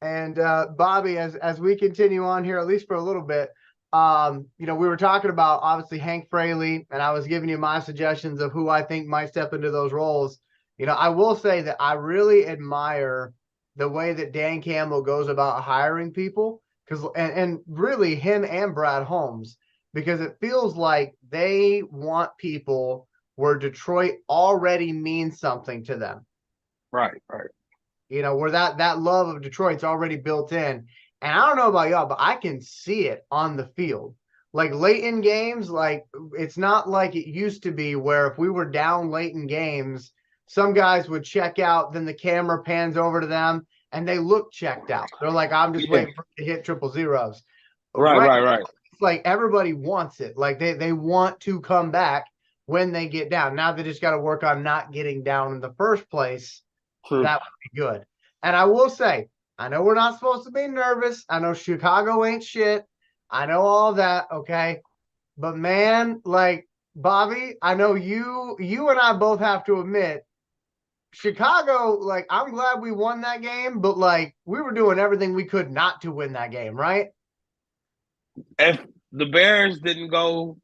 And Bobby, as we continue on here, at least for a little bit, we were talking about obviously Hank Fraley, and I was giving you my suggestions of who I think might step into those roles. I will say that I really admire the way that Dan Campbell goes about hiring people, and really him and Brad Holmes, because it feels like they want people where Detroit already means something to them. Right. Where that love of Detroit's already built in. And I don't know about y'all, but I can see it on the field. Like late in games, like it's not like it used to be where if we were down late in games, some guys would check out, then the camera pans over to them and they look checked out. They're like, I'm just waiting for it to hit triple zeros. Right. It's like everybody wants it. Like they want to come back when they get down. Now they just got to work on not getting down in the first place. True. That would be good. And I will say, I know we're not supposed to be nervous. I know Chicago ain't shit. I know all that, okay? But man, like Bobby, I know you and I both have to admit, Chicago, like I'm glad we won that game, but like we were doing everything we could not to win that game, right? If the Bears didn't go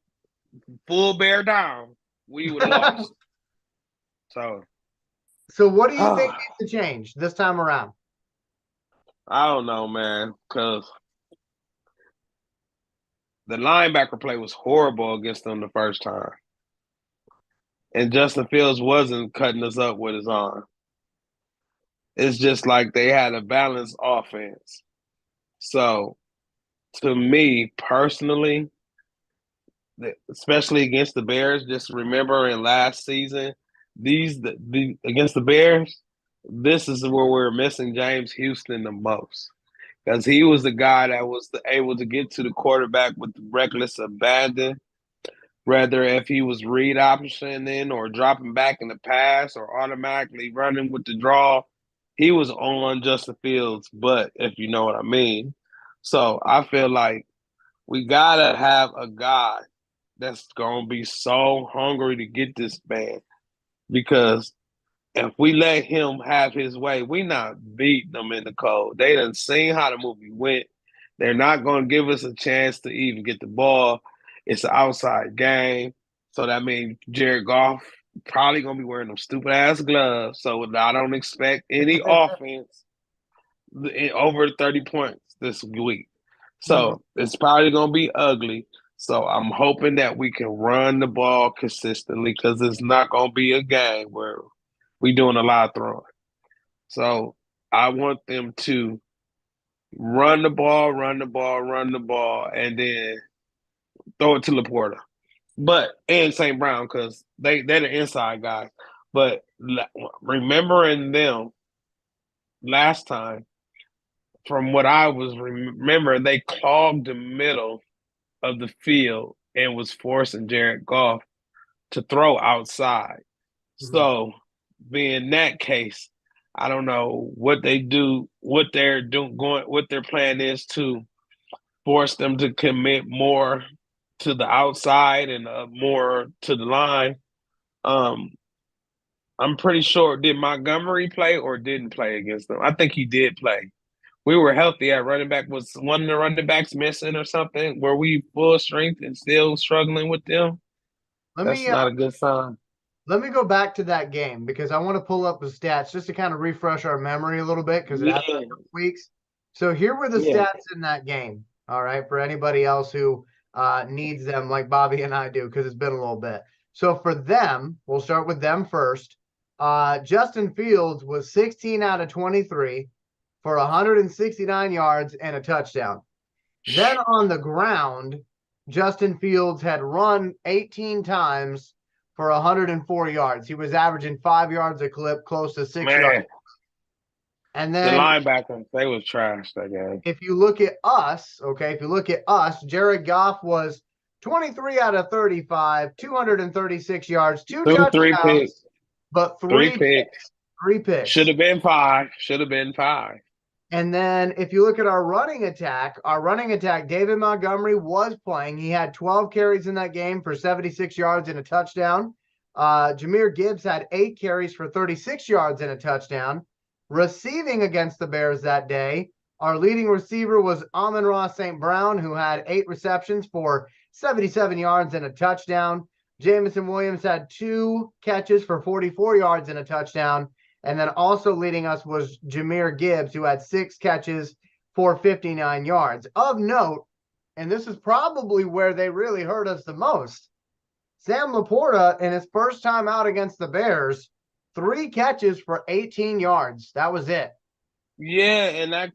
full bear down, we would have lost. So what do you think needs to change this time around? I don't know, man, because the linebacker play was horrible against them the first time. And Justin Fields wasn't cutting us up with his arm. It's just like they had a balanced offense. So, to me personally, especially against the Bears, just remember in last season, against the Bears, this is where we're missing James Houston the most. Because he was the guy that was able to get to the quarterback with reckless abandon, whether if he was read optioning or dropping back in the pass or automatically running with the draw, he was on Justin Fields' butt, if you know what I mean. So I feel like we got to have a guy that's going to be so hungry to get this man, because if we let him have his way, we not beating them in the cold. They done seen how the movie went. They're not going to give us a chance to even get the ball. It's an outside game. So that means Jared Goff probably going to be wearing them stupid-ass gloves. So I don't expect any offense over 30 points this week. So it's probably going to be ugly. So I'm hoping that we can run the ball consistently, because it's not going to be a game where we doing a lot of throwing. So I want them to run the ball, and then throw it to Laporta. And St. Brown, because they're the inside guys. But remembering them last time, from what I was remembering, they clogged the middle of the field and was forcing Jared Goff to throw outside. So being that case, I don't know what they do, what their plan is to force them to commit more to the outside and more to the line. I'm pretty sure, did Montgomery play or didn't play against them? I think he did play. We were healthy at running back. Was one of the running backs missing or something? Were we full strength and still struggling with them? That's not a good sign. Let me go back to that game, because I want to pull up the stats just to kind of refresh our memory a little bit, because it has been weeks. So here were the stats in that game. All right, for anybody else who needs them like Bobby and I do, because it's been a little bit. So for them, we'll start with them first. Justin Fields was 16 out of 23 for 169 yards and a touchdown. Then on the ground, Justin Fields had run 18 times for 104 yards. He was averaging 5 yards a clip, close to 6 yards. And then the linebackers, they was trash that game. If you look at us, Jared Goff was 23 out of 35, 236 yards, 2 touchdowns, 3 picks. but 3 picks. Should have been 5. And then if you look at our running attack, David Montgomery was playing. He had 12 carries in that game for 76 yards and a touchdown. Jahmyr Gibbs had 8 carries for 36 yards and a touchdown. Receiving against the Bears that day, our leading receiver was Amon-Ra St. Brown, who had 8 receptions for 77 yards and a touchdown. Jameson Williams had 2 catches for 44 yards and a touchdown. And then also leading us was Jahmyr Gibbs, who had 6 catches for 59 yards. Of note, and this is probably where they really hurt us the most, Sam Laporta, in his first time out against the Bears, 3 catches for 18 yards. That was it. Yeah, and that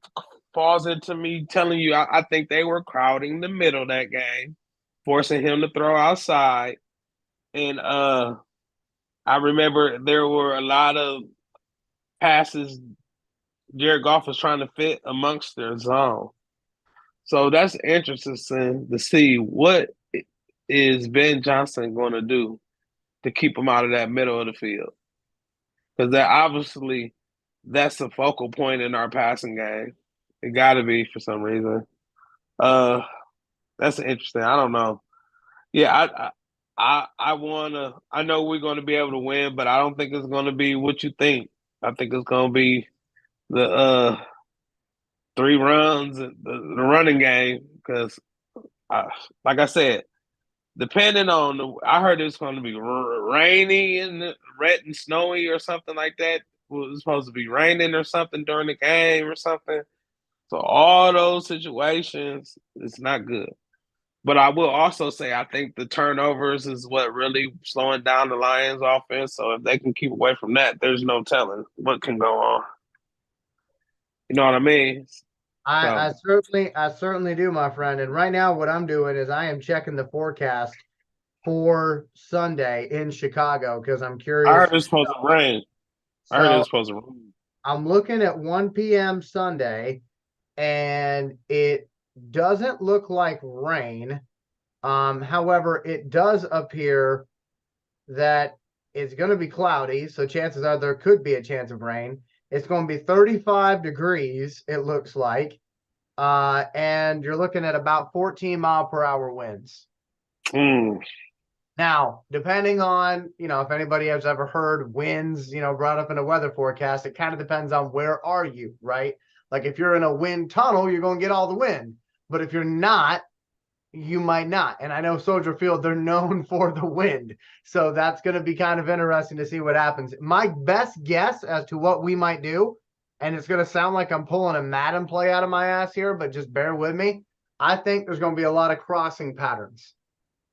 falls into me telling you I think they were crowding the middle of that game, forcing him to throw outside. And I remember there were a lot of passes Jared Goff was trying to fit amongst their zone. So that's interesting to see what is Ben Johnson going to do to keep him out of that middle of the field. Because that's a focal point in our passing game. It got to be for some reason. That's interesting. I don't know. Yeah, I know we're going to be able to win, but I don't think it's going to be what you think. I think it's going to be the 3 runs, the running game. Because, like I said, depending on I heard it's going to be rainy and wet and snowy or something like that. It was supposed to be raining or something during the game or something. So all those situations, it's not good. But I will also say I think the turnovers is what really slowing down the Lions offense. So if they can keep away from that, there's no telling what can go on. You know what I mean? I certainly do, my friend. And right now what I'm doing is I am checking the forecast for Sunday in Chicago because I'm curious. I heard it's supposed to rain. I heard it was supposed to rain. I'm looking at 1 p.m. Sunday, and it doesn't look like rain. However, it does appear that it's going to be cloudy, so chances are there could be a chance of rain. It's going to be 35 degrees, it looks like, and you're looking at about 14 mile per hour winds. Now, depending on, if anybody has ever heard winds, brought up in a weather forecast, it kind of depends on where are you, right? Like if you're in a wind tunnel, you're going to get all the wind. But if you're not, you might not. And I know Soldier Field, they're known for the wind. So that's going to be kind of interesting to see what happens. My best guess as to what we might do, and it's going to sound like I'm pulling a Madden play out of my ass here, but just bear with me. I think there's going to be a lot of crossing patterns.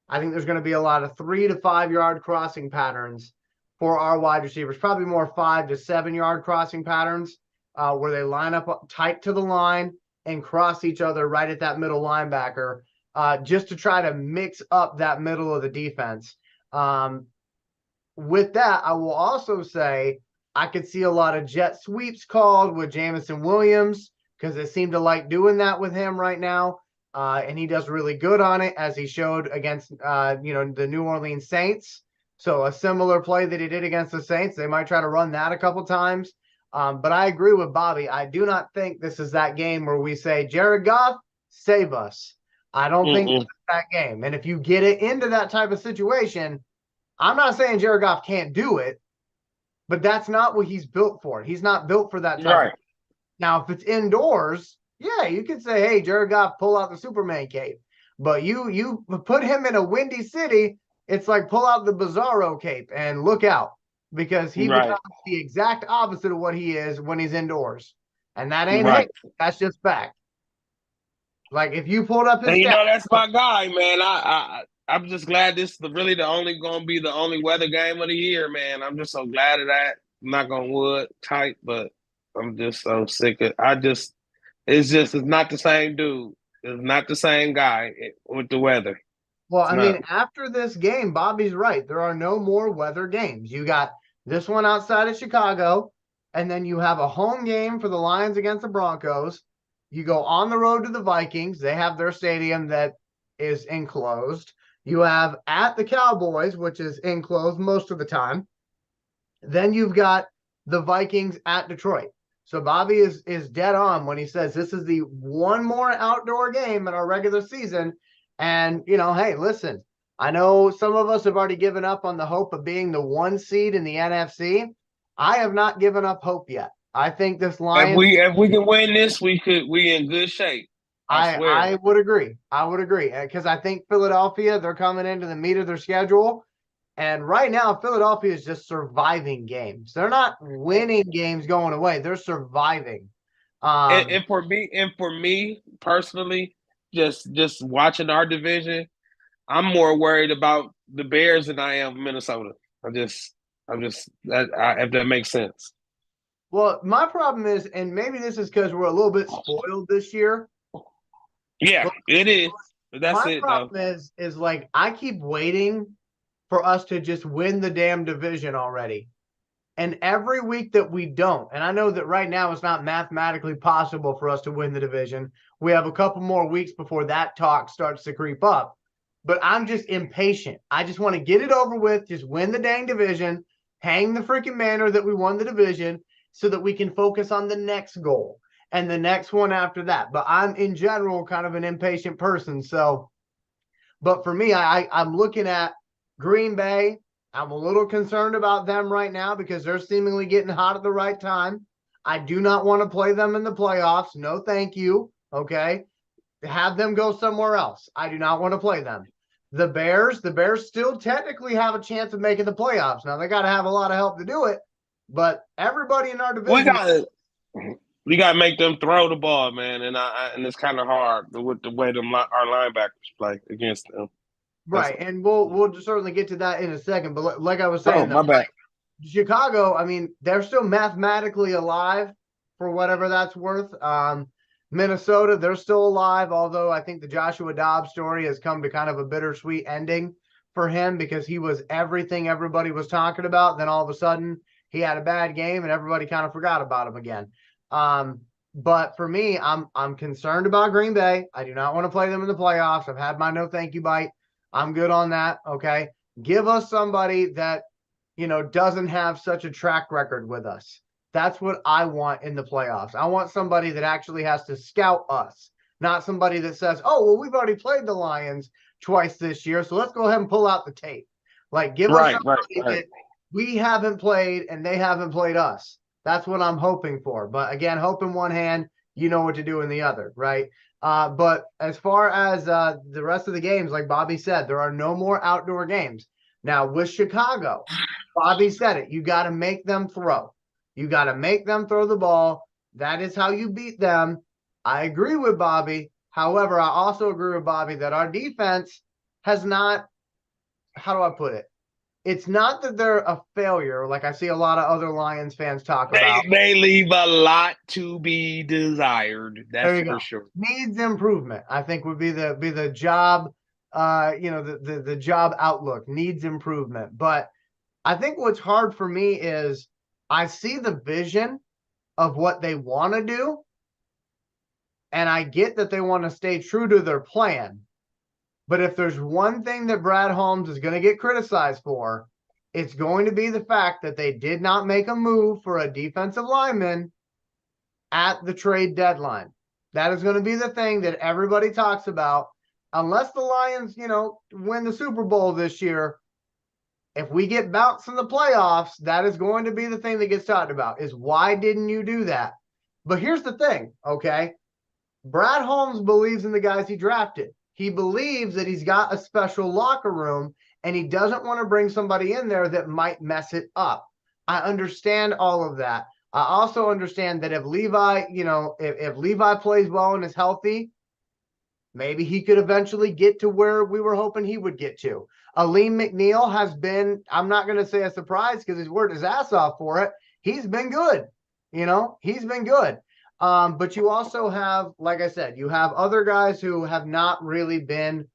I think there's going to be a lot of 3 to 5 yard crossing patterns for our wide receivers, probably more 5 to 7 yard crossing patterns where they line up tight to the line and cross each other right at that middle linebacker just to try to mix up that middle of the defense. With that, I will also say I could see a lot of jet sweeps called with Jameson Williams because they seem to like doing that with him right now. And he does really good on it, as he showed against, the New Orleans Saints. So a similar play that he did against the Saints, they might try to run that a couple times. But I agree with Bobby. I do not think this is that game where we say, Jared Goff, save us. I don't think it's that game. And if you get it into that type of situation, I'm not saying Jared Goff can't do it, but that's not what he's built for. He's not built for that type. Right. Now, if it's indoors, yeah, you could say, hey, Jared Goff, pull out the Superman cape. But you put him in a windy city, it's like pull out the Bizarro cape and look out, because he becomes the exact opposite of what he is when he's indoors. And that ain't hate. That's just fact. Like if you pulled up his that's my guy, man. I'm just glad this is really the only weather game of the year, man. I'm just so glad of that. Knock on wood, tight, but I'm just so sick of it's not the same dude. It's not the same guy with the weather. Well, I mean, after this game, Bobby's right. There are no more weather games. You got this one outside of Chicago, and then you have a home game for the Lions against the Broncos. You go on the road to the Vikings. They have their stadium that is enclosed. You have at the Cowboys, which is enclosed most of the time. Then you've got the Vikings at Detroit. So Bobby is dead on when he says this is the one more outdoor game in our regular season. And, hey, listen, I know some of us have already given up on the hope of being the 1 seed in the NFC. I have not given up hope yet. I think this Lions. If we can win this, we in good shape. I swear. I would agree. I would agree because I think Philadelphia, they're coming into the meat of their schedule. And right now, Philadelphia is just surviving games. They're not winning games going away. They're surviving. And for me personally, just watching our division, I'm more worried about the Bears than I am Minnesota. If that makes sense. Well, my problem is, and maybe this is because we're a little bit spoiled this year. Yeah, it is. But that's my problem is like I keep waiting for us to just win the damn division already. And every week that we don't, and I know that right now it's not mathematically possible for us to win the division. We have a couple more weeks before that talk starts to creep up. But I'm just impatient. I just want to get it over with, just win the dang division, hang the freaking banner that we won the division so that we can focus on the next goal and the next one after that. But I'm in general kind of an impatient person. So, but for me, I'm looking at Green Bay. I'm a little concerned about them right now because they're seemingly getting hot at the right time. I do not want to play them in the playoffs. No, thank you. Okay. Have them go somewhere else. I do not want to play them. The Bears still technically have a chance of making the playoffs. Now they got to have a lot of help to do it, but everybody in our division. We got to make them throw the ball, man, and it's kind of hard with the way our linebackers play against them. Right, and we'll certainly get to that in a second. But like I was saying, my bad. Chicago, I mean, they're still mathematically alive for whatever that's worth. Minnesota, they're still alive, although I think the Joshua Dobbs story has come to kind of a bittersweet ending for him because he was everything everybody was talking about. Then all of a sudden, he had a bad game and everybody kind of forgot about him again. But for me, I'm concerned about Green Bay. I do not want to play them in the playoffs. I've had my no thank you bite. I'm good on that. Okay. Give us somebody that, doesn't have such a track record with us. That's what I want in the playoffs. I want somebody that actually has to scout us, not somebody that says, oh, well, we've already played the Lions twice this year, so let's go ahead and pull out the tape. Like, give us somebody that we haven't played and they haven't played us. That's what I'm hoping for. But again, hope in one hand, you know what to do in the other, right? But as far as the rest of the games, like Bobby said, there are no more outdoor games. Now, with Chicago, Bobby said it. You got to make them throw. You got to make them throw the ball. That is how you beat them. I agree with Bobby. However, I also agree with Bobby that our defense has not, how do I put it? It's not that they're a failure, like I see a lot of other Lions fans talk about. They leave a lot to be desired. That's for sure. Needs improvement, I think, would be the job. The job outlook needs improvement. But I think what's hard for me is I see the vision of what they want to do, and I get that they want to stay true to their plan. But if there's one thing that Brad Holmes is going to get criticized for, it's going to be the fact that they did not make a move for a defensive lineman at the trade deadline. That is going to be the thing that everybody talks about. Unless the Lions, win the Super Bowl this year, if we get bounced in the playoffs, that is going to be the thing that gets talked about, is why didn't you do that? But here's the thing, okay? Brad Holmes believes in the guys he drafted. He believes that he's got a special locker room and he doesn't want to bring somebody in there that might mess it up. I understand all of that. I also understand that if Levi, if Levi plays well and is healthy, maybe he could eventually get to where we were hoping he would get to. Aleem McNeil has been, I'm not going to say a surprise because he's worked his ass off for it. He's been good. He's been good. But you also have, like I said, you have other guys who have not really been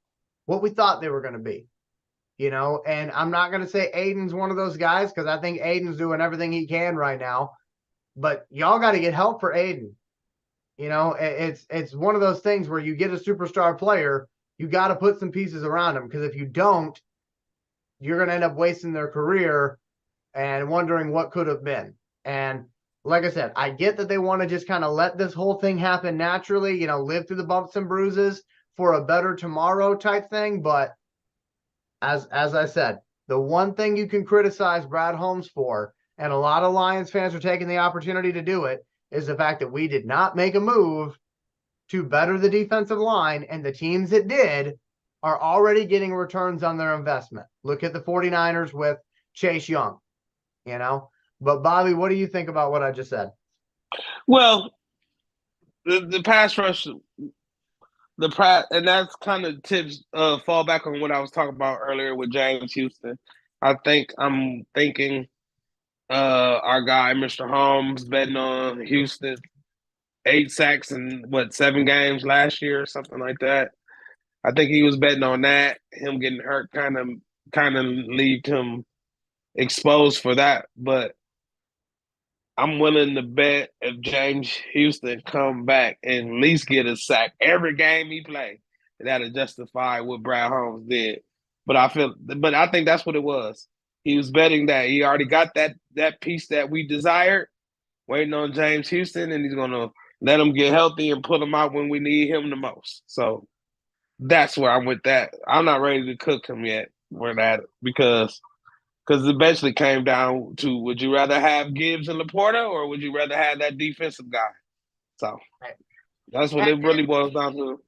what we thought they were going to be, and I'm not going to say Aiden's one of those guys because I think Aiden's doing everything he can right now, but y'all got to get help for Aiden. It's one of those things where you get a superstar player, you got to put some pieces around him because if you don't, you're going to end up wasting their career and wondering what could have been. And like I said, I get that they want to just kind of let this whole thing happen naturally, live through the bumps and bruises for a better tomorrow type thing. But as I said, the one thing you can criticize Brad Holmes for, and a lot of Lions fans are taking the opportunity to do it, is the fact that we did not make a move to better the defensive line, and the teams that did are already getting returns on their investment. Look at the 49ers with Chase Young, But Bobby, what do you think about what I just said? Well, the pass rush, and that's kind of tips fall back on what I was talking about earlier with James Houston. I'm thinking our guy Mr. Holmes betting on Houston 8 sacks in 7 games last year or something like that. I think he was betting on that. Him getting hurt kind of left him exposed for that. But I'm willing to bet if James Houston come back and at least get a sack every game he played, that'll justify what Brad Holmes did. But I think that's what it was. He was betting that he already got that piece that we desired, waiting on James Houston, and he's gonna let him get healthy and put him out when we need him the most. So that's where I'm with that. I'm not ready to cook him yet for that because it eventually came down to, would you rather have Gibbs and Laporta, or would you rather have that defensive guy? So that's what it really boils down to.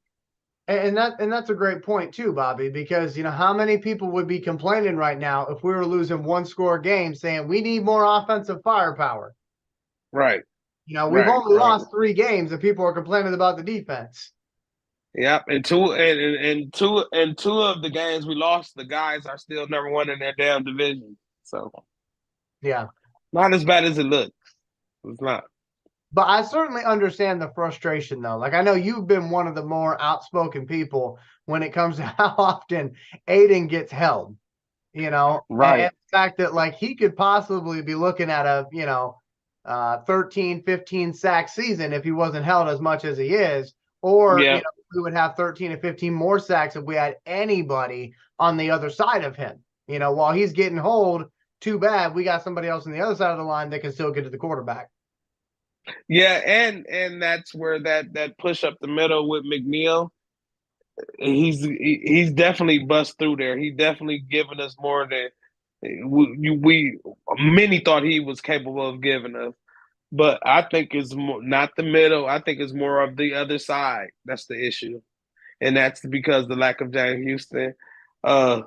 And that's a great point too, Bobby, because how many people would be complaining right now if we were losing 1-score games, saying we need more offensive firepower? Right. We've only lost 3 games, and people are complaining about the defense. Yep, and two of the games we lost, the guys are still number 1 in their damn division. So yeah, not as bad as it looks. It's not. But I certainly understand the frustration, though. Like, I know you've been one of the more outspoken people when it comes to how often Aiden gets held. Right? And the fact that like he could possibly be looking at a 13, 15 sack season if he wasn't held as much as he is, or we would have 13 or 15 more sacks if we had anybody on the other side of him. While he's getting hold, too bad we got somebody else on the other side of the line that can still get to the quarterback. Yeah, and that's where that push up the middle with McNeil, he's definitely bust through there. He definitely given us more than we many thought he was capable of giving us. But I think it's more, not the middle. I think it's more of the other side. That's the issue, and that's because the lack of James Houston. I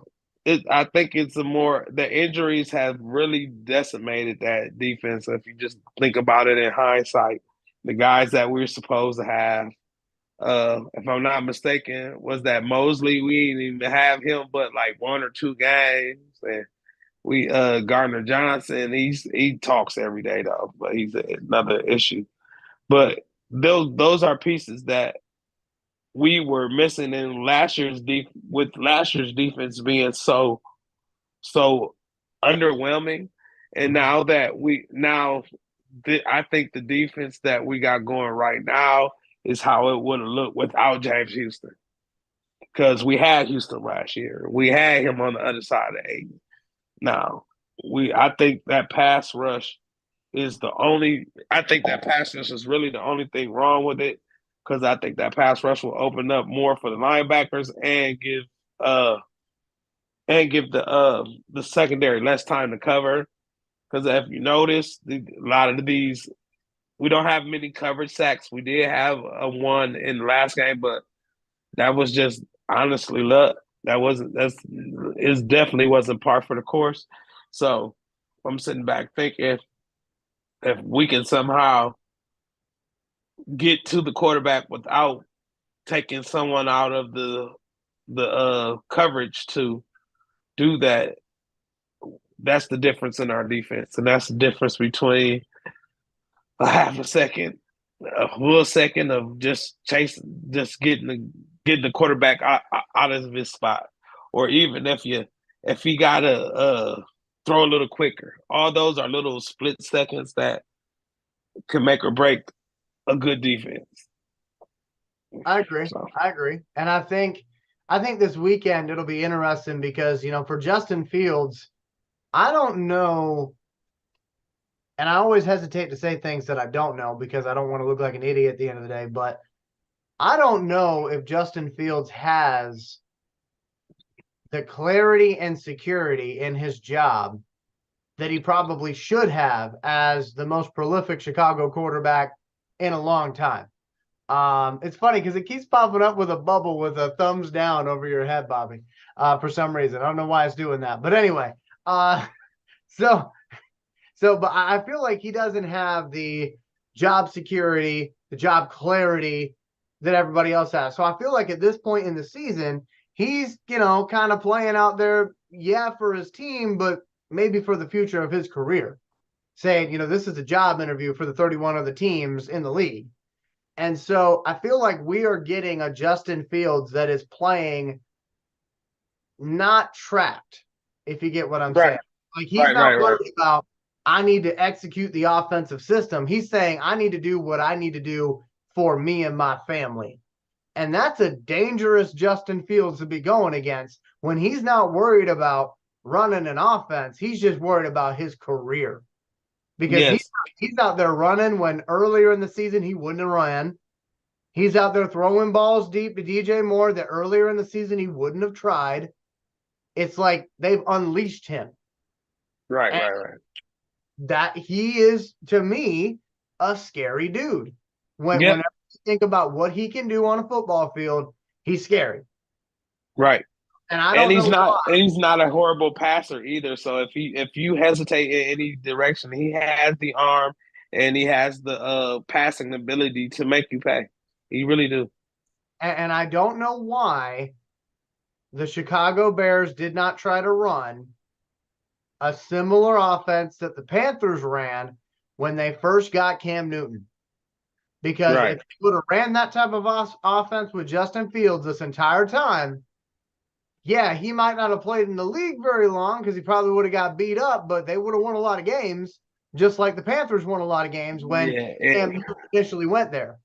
think it's the injuries have really decimated that defense. If you just think about it in hindsight, the guys that we're supposed to have, if I'm not mistaken, was that Mosley. We didn't even have him, but like 1 or 2 games, and we Gardner Johnson. He talks every day though, but he's another issue. But those are pieces that we were missing in last year's with last year's defense being so underwhelming, and now that I think the defense that we got going right now is how it would have looked without James Houston, because we had Houston last year. We had him on the other side of Aiden. Now I think that pass rush is really the only thing wrong with it, because I think that pass rush will open up more for the linebackers and give the secondary less time to cover. Because if you notice, a lot of these, we don't have many coverage sacks. We did have a one in the last game, but that was just honestly luck. It definitely wasn't par for the course. So I'm sitting back thinking, if we can somehow get to the quarterback without taking someone out of the coverage to do that, that's the difference in our defense, and that's the difference between a half a second, a full second of just chasing, just getting the quarterback out of his spot, or even if he got to throw a little quicker. All those are little split seconds that can make or break a good defense. I agree. And I think this weekend it'll be interesting because, for Justin Fields, I don't know and I always hesitate to say things that I don't know because I don't want to look like an idiot at the end of the day, but I don't know if Justin Fields has the clarity and security in his job that he probably should have as the most prolific Chicago quarterback in a long time. It's funny because it keeps popping up with a bubble with a thumbs down over your head, Bobby, for some reason. I don't know why it's doing that. But anyway, but I feel like he doesn't have the job security, the job clarity that everybody else has. So I feel like at this point in the season, he's, kind of playing out there, for his team, but maybe for the future of his career, saying, this is a job interview for the 31 other teams in the league. And so I feel like we are getting a Justin Fields that is playing not trapped, if you get what I'm saying. Like he's not worried about, I need to execute the offensive system. He's saying, I need to do what I need to do for me and my family. And that's a dangerous Justin Fields to be going against when he's not worried about running an offense. He's just worried about his career. Because he's out there running when earlier in the season he wouldn't have ran. He's out there throwing balls deep to DJ Moore that earlier in the season he wouldn't have tried. It's like they've unleashed him. Right. That he is, to me, a scary dude. Whenever you think about what he can do on a football field, he's scary. Right. And he's not a horrible passer either. So if you hesitate in any direction, he has the arm and he has the passing ability to make you pay. He really do. And I don't know why the Chicago Bears did not try to run a similar offense that the Panthers ran when they first got Cam Newton. Because if they would have ran that type of offense with Justin Fields this entire time, he might not have played in the league very long because he probably would have got beat up, but they would have won a lot of games, just like the Panthers won a lot of games when Cam Newton initially went there.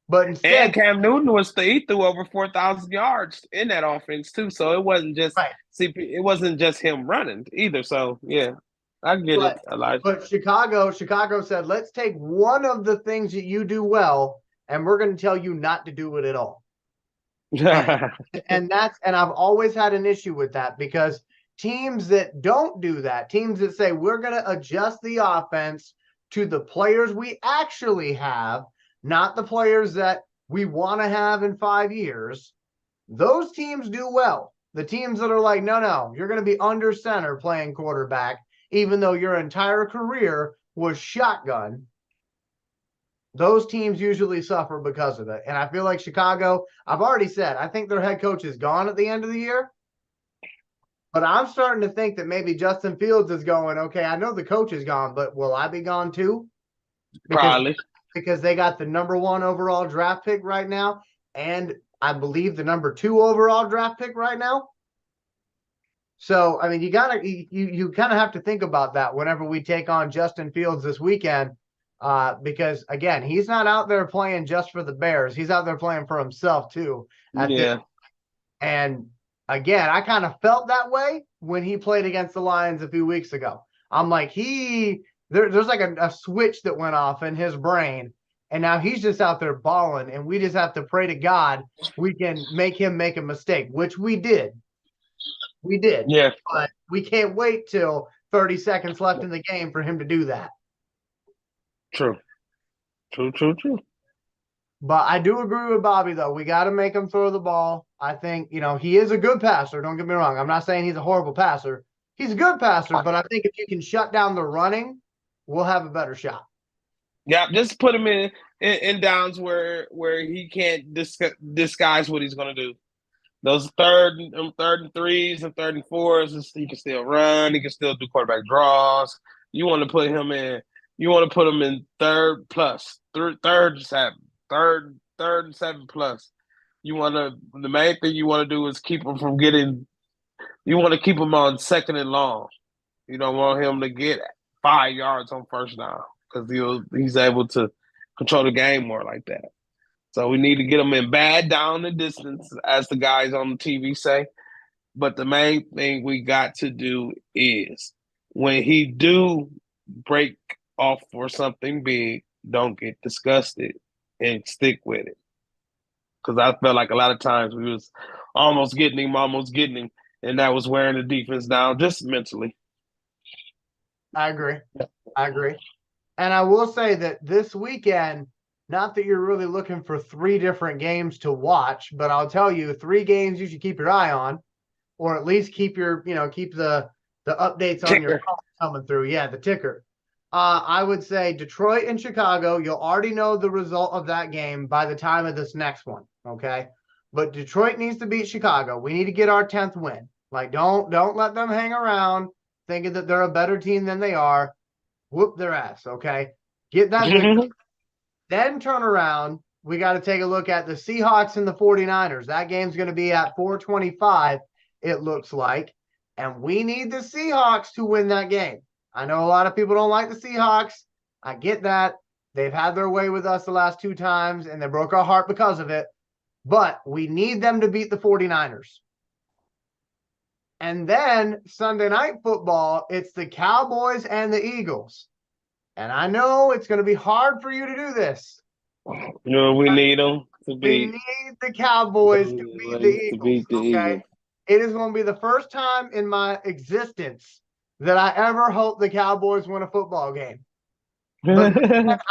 But instead, Cam Newton he threw over 4,000 yards in that offense too. So it wasn't just it wasn't just him running either. So I get it, Elijah. But Chicago said, let's take one of the things that you do well, and we're going to tell you not to do it at all. and I've always had an issue with that because teams that don't do that, teams that say we're going to adjust the offense to the players we actually have, not the players that we want to have in 5 years, those teams do well. The teams that are like, no, you're going to be under center playing quarterback, even though your entire career was shotgun, those teams usually suffer because of it. And I feel like Chicago, I've already said, I think their head coach is gone at the end of the year. But I'm starting to think that maybe Justin Fields is going, okay, I know the coach is gone, but will I be gone too? Probably. Because they got the number 1 overall draft pick right now. And I believe the number 2 overall draft pick right now. So, I mean, you kind of have to think about that whenever we take on Justin Fields this weekend. Because again, he's not out there playing just for the Bears. He's out there playing for himself too. And again, I kind of felt that way when he played against the Lions a few weeks ago. I'm like, there's like a switch that went off in his brain, and now he's just out there balling, and we just have to pray to God we can make him make a mistake, which we did. We did. Yeah. But we can't wait till 30 seconds left in the game for him to do that. True. But I do agree with Bobby, though. We got to make him throw the ball. I think, he is a good passer. Don't get me wrong. I'm not saying he's a horrible passer. He's a good passer, but I think if you can shut down the running, we'll have a better shot. Yeah, just put him in downs where he can't disguise what he's going to do. Those third and 3s and 3rd and 4s, he can still run. He can still do quarterback draws. You want to put him in. You want to put him in 3rd plus, 3rd and 7 plus. The main thing you want to do is keep him from getting. You want to keep him on 2nd and long. You don't want him to get 5 yards on 1st down because he's able to control the game more like that. So we need to get him in bad down the distance, as the guys on the TV say. But the main thing we got to do is when he do break off for something big, don't get disgusted and stick with it. Because I felt like a lot of times we was almost getting him, and that was wearing the defense down just mentally. I agree. I agree. And I will say that this weekend, not that you're really looking for 3 different games to watch, but I'll tell you 3 games you should keep your eye on, or at least keep your, keep the updates on your phone coming through. Yeah, the ticker. I would say Detroit and Chicago. You'll already know the result of that game by the time of this next one. Okay. But Detroit needs to beat Chicago. We need to get our 10th win. Like, don't let them hang around thinking that they're a better team than they are. Whoop their ass. Okay. Get that victory. Then turn around. We got to take a look at the Seahawks and the 49ers. That game's going to be at 4:25, it looks like. And we need the Seahawks to win that game. I know a lot of people don't like the Seahawks. I get that. They've had their way with us the last 2 times, and they broke our heart because of it. But we need them to beat the 49ers. And then Sunday Night Football, it's the Cowboys and the Eagles. And I know it's going to be hard for you to do this. We need them to beat. We need the Cowboys to beat the Eagles. Okay? It is going to be the first time in my existence that I ever hope the Cowboys win a football game. But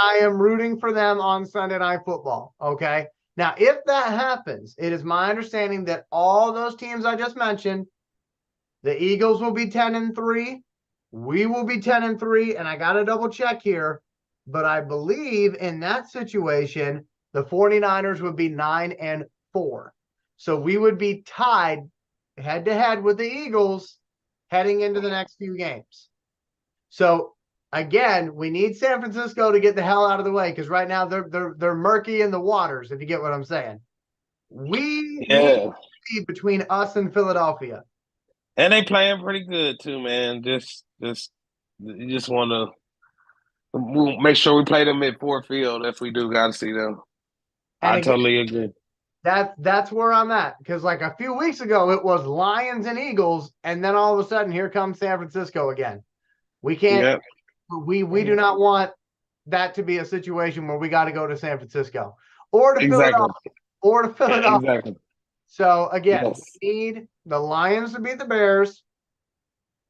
I am rooting for them on Sunday Night Football. Okay. Now, if that happens, it is my understanding that all those teams I just mentioned, the Eagles will be 10-3. We will be 10-3. And I got to double check here. But I believe in that situation, the 49ers would be 9-4. So we would be tied head to head with the Eagles heading into the next few games. So again, we need San Francisco to get the hell out of the way, because right now they're murky in the waters, if you get what I'm saying. We need to be between us and Philadelphia. And they playing pretty good too, man. You just want to make sure we play them at Ford Field if we do got to see them. And I totally agree. That's where I'm at, because like a few weeks ago it was Lions and Eagles, and then all of a sudden here comes San Francisco again. We can't. Yep. We do not want that to be a situation where we got to go to San Francisco or to Philadelphia. Exactly. So again, we need the Lions to beat the Bears,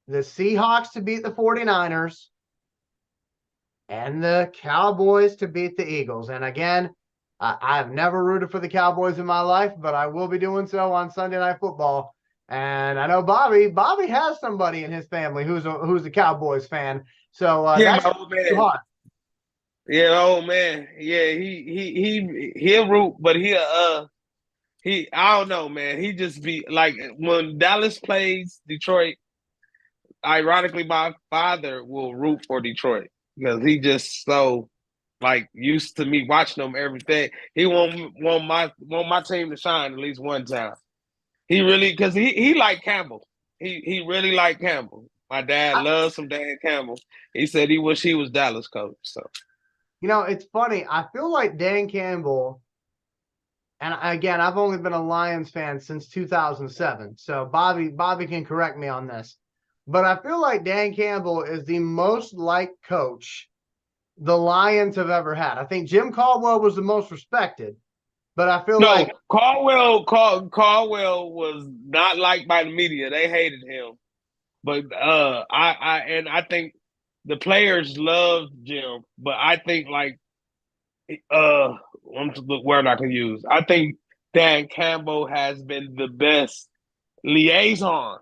the Seahawks to beat the 49ers, and the Cowboys to beat the Eagles. And again, I've never rooted for the Cowboys in my life, but I will be doing so on Sunday Night Football. And I know Bobby has somebody in his family who's a Cowboys fan. So that's my old man. Hard. Yeah, old man. Yeah, he'll root, but I don't know, man. He just be like, when Dallas plays Detroit, ironically, my father will root for Detroit because he just so used to me watching them every day. He want my team to shine at least one time. He really, because he liked Campbell. He really liked Campbell. My dad loves some Dan Campbell. He said he wish he was Dallas coach. So, it's funny. I feel like Dan Campbell, and again, I've only been a Lions fan since 2007. So Bobby can correct me on this, but I feel like Dan Campbell is the most liked coach the Lions have ever had. I think Jim Caldwell was the most respected, but I feel like Caldwell was not liked by the media. They hated him. But I think the players loved Jim, but I think what's the word I can use? I think Dan Campbell has been the best liaison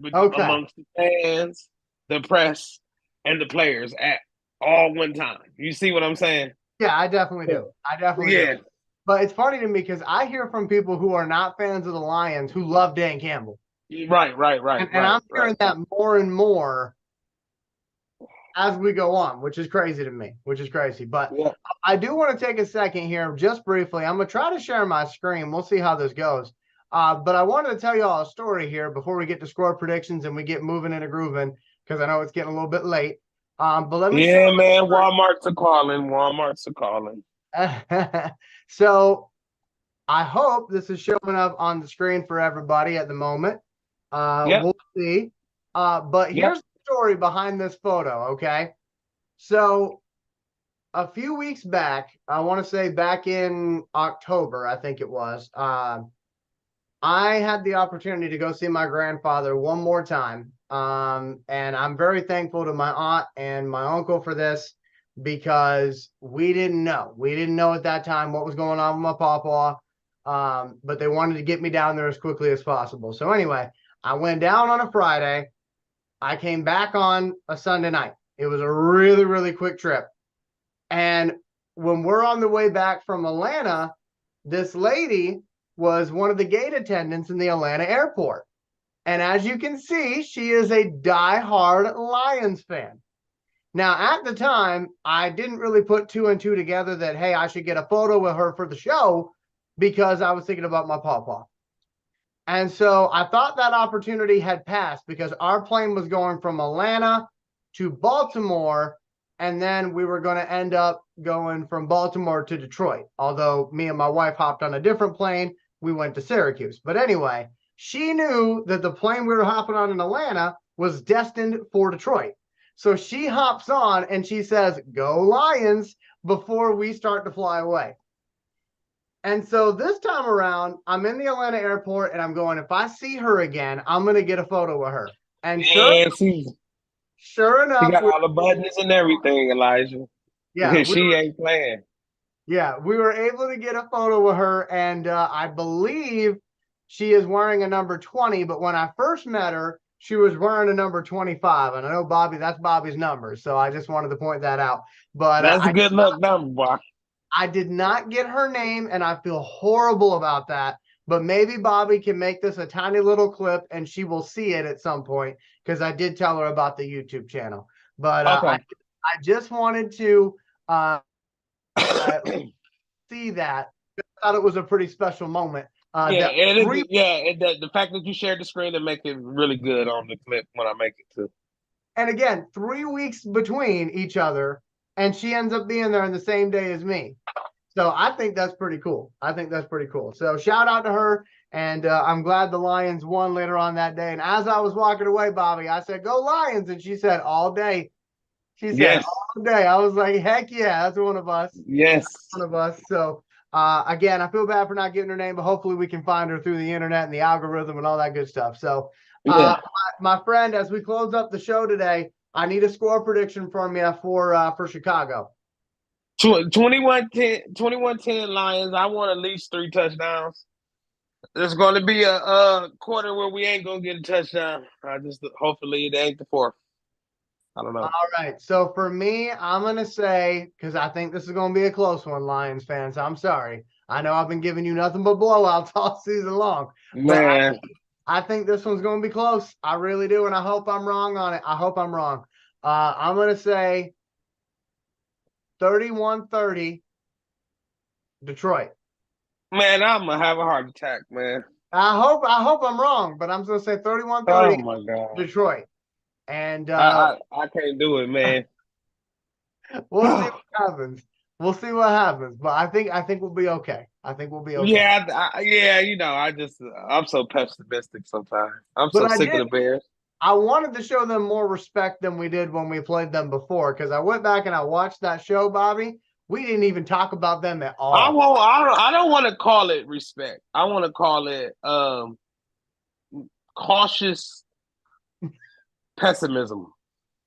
amongst the fans, the press, and the players at all one time. You see what I'm saying? Yeah, I definitely do. Do. But it's funny to me because I hear from people who are not fans of the Lions who love Dan Campbell. Right. And I'm hearing that more and more as we go on, which is crazy to me, But I do want to take a second here just briefly. I'm going to try to share my screen. We'll see how this goes. But I wanted to tell you all a story here before we get to score predictions and we get moving and grooving, because I know it's getting a little bit late. But let me man, Walmart's a calling. So I hope this is showing up on the screen for everybody at the moment. We'll see. But here's the story behind this photo, okay? So a few weeks back, I want to say back in October, I think it was, I had the opportunity to go see my grandfather one more time. And I'm very thankful to my aunt and my uncle for this because we didn't know. We didn't know at that time what was going on with my pawpaw. But they wanted to get me down there as quickly as possible. So anyway, I went down on a Friday. I came back on a Sunday night. It was a really, really quick trip. And when we're on the way back from Atlanta, this lady was one of the gate attendants in the Atlanta airport. And as you can see, she is a diehard Lions fan. Now, at the time, I didn't really put two and two together that, hey, I should get a photo with her for the show because I was thinking about my pawpaw. And so I thought that opportunity had passed because our plane was going from Atlanta to Baltimore, and then we were going to end up going from Baltimore to Detroit. Although me and my wife hopped on a different plane, we went to Syracuse. But anyway, she knew that the plane we were hopping on in Atlanta was destined for Detroit. So she hops on and she says, "Go Lions," before we start to fly away. And so this time around, I'm in the Atlanta airport and I'm going, if I see her again, I'm going to get a photo with her. And Yeah, sure she enough, got all the buttons and everything, Elijah. yeah, She ain't playing. yeah, we were able to get a photo with her. And I believe she is wearing a number 20. But when I first met her, she was wearing a number 25. And I know Bobby, that's Bobby's number. So I just wanted to point that out. But That's a good luck number, boy. I did not get her name, and I feel horrible about that. But maybe Bobby can make this a tiny little clip, and she will see it at some point because I did tell her about the YouTube channel. But Okay. I just wanted to see that. I thought it was a pretty special moment. The fact that you shared the screen and make it really good on the clip when I make it too. And again, 3 weeks between each other, and she ends up being there in the same day as me. So I think that's pretty cool. So shout out to her, and I'm glad the Lions won later on that day. And as I was walking away, Bobby, I said, "Go Lions," and she said, "All day." She said, Yes. "All day." I was like, "Heck yeah, that's one of us." Yes. That's one of us. So again, I feel bad for not getting her name, but hopefully we can find her through the internet and the algorithm and all that good stuff. So my friend, as we close up the show today, I need a score prediction from you for Chicago. 21-10 Lions. I want at least 3 touchdowns. There's going to be a quarter where we ain't going to get a touchdown. Hopefully it ain't the fourth. I don't know. All right. So for me, I'm going to say, because I think this is going to be a close one, Lions fans. I'm sorry. I know I've been giving you nothing but blowouts all season long. Man. I think this one's going to be close. I really do. And I hope I'm wrong on it. I hope I'm wrong. I'm going to say 31-30 Detroit. Man, I'm going to have a heart attack, man. I hope I'm wrong, but I'm going to say 31-30 oh my God. Detroit. And I can't do it, man. We'll see what happens. But I think we'll be okay. I think we'll be okay. Yeah, I'm so pessimistic sometimes. I'm so sick of the Bears. I wanted to show them more respect than we did when we played them before, because I went back and I watched that show, Bobby. We didn't even talk about them at all. I don't want to call it respect. I want to call it cautious pessimism.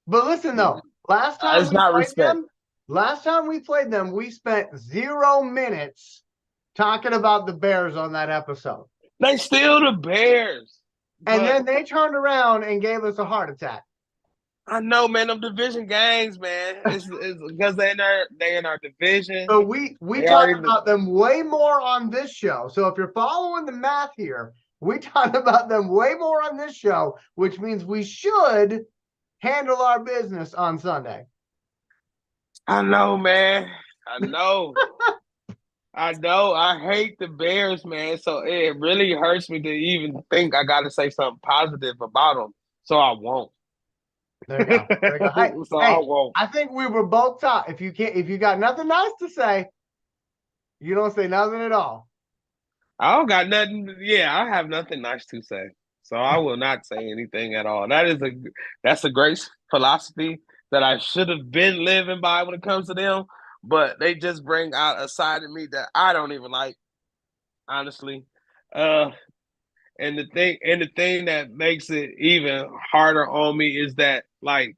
But listen though, last time we played them, we spent 0 minutes talking about the Bears on that episode. They still the Bears. And then they turned around and gave us a heart attack. I know, man. Them division games, man. It's because they in our division. So we talked about them way more on this show. So if you're following the math here, we talked about them way more on this show, which means we should handle our business on Sunday. I know, man. I know. I know. I hate the Bears, man. So it really hurts me to even think I got to say something positive about them. So I won't. There you go. I won't. I think we were both taught. If you got nothing nice to say, you don't say nothing at all. I don't got nothing. Yeah, I have nothing nice to say. So I will not say anything at all. That's a great philosophy that I should have been living by when it comes to them, but they just bring out a side of me that I don't even like, honestly. Uh, and the thing that makes it even harder on me is that like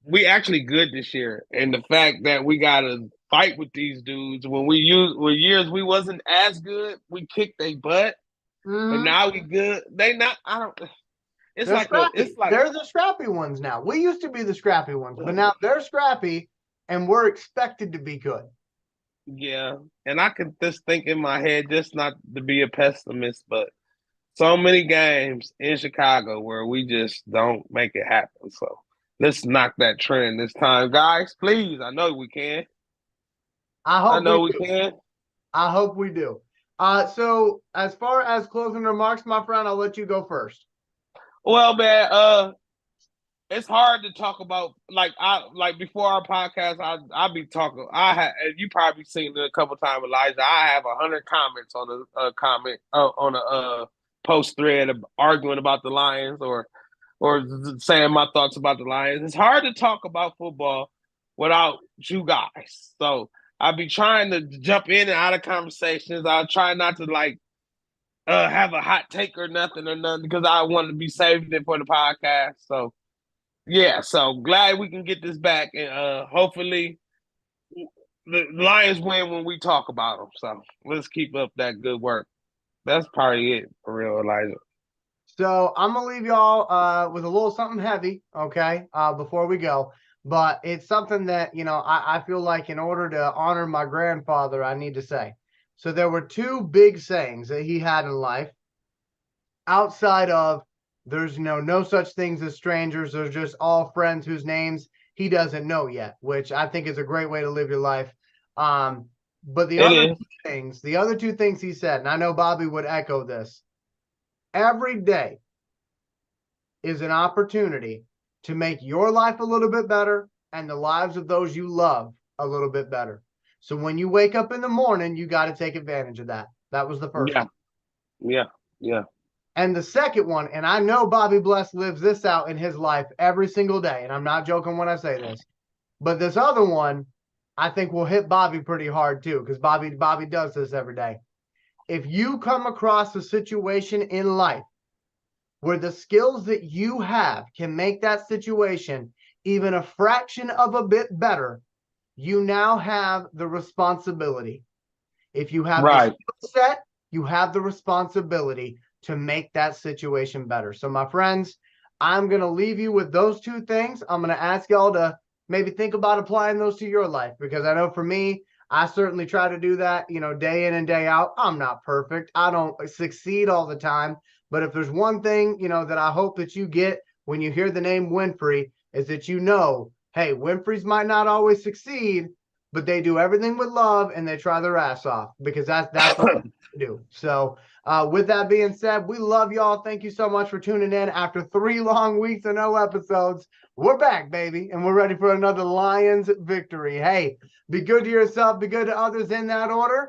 we actually good this year, and the fact that we gotta fight with these dudes when years we wasn't as good, we kicked their butt, but Mhm. now we good. They not. I don't. It's They're like a. scrappy. It's like They're the scrappy ones now. We used to be the scrappy ones, but now they're scrappy, and we're expected to be good. yeah, and I can just think in my head, just not to be a pessimist, but so many games in Chicago where we just don't make it happen. So let's knock that trend this time, guys. Please, I know we can. I I hope we know we do. can. I hope we do. So as far as closing remarks, my friend, I'll let you go first. Well, man, it's hard to talk about like before our podcast. I be talking. You probably seen it a couple times, Elijah. I have 100 comments on a comment on a post thread arguing about the Lions or saying my thoughts about the Lions. It's hard to talk about football without you guys. So I be trying to jump in and out of conversations. I try not to like have a hot take or nothing because I want to be saving it for the podcast. So yeah, so glad we can get this back, and hopefully the Lions win when we talk about them. So let's keep up that good work. That's probably it for real, Elijah. So I'm gonna leave y'all with a little something heavy, okay, before we go. But it's something that, I feel like in order to honor my grandfather, I need to say. So there were two big sayings that he had in life outside of there's no such things as strangers. There's just all friends whose names he doesn't know yet, which I think is a great way to live your life. But It is. the other two things he said, and I know Bobby would echo this, every day is an opportunity to make your life a little bit better and the lives of those you love a little bit better. So when you wake up in the morning, you got to take advantage of that. That was the first Yeah, one. yeah, yeah. And the second one, and I know Bobby Bless lives this out in his life every single day, and I'm not joking when I say this, but this other one, I think will hit Bobby pretty hard too, because Bobby does this every day. If you come across a situation in life where the skills that you have can make that situation even a fraction of a bit better, you now have the responsibility. If you have the Right. skill set, you have the responsibility to make that situation better. So, my friends, I'm going to leave you with those two things. I'm going to ask y'all to maybe think about applying those to your life, because I know for me, I certainly try to do that, day in and day out. I'm not perfect. I don't succeed all the time. But if there's one thing, that I hope that you get when you hear the name Winfrey is that hey, Winfrey's might not always succeed, but they do everything with love and they try their ass off, because that's what they do. So with that being said, we love y'all. Thank you so much for tuning in. After 3 long weeks and no episodes, we're back, baby, and we're ready for another Lions victory. Hey, be good to yourself, be good to others in that order.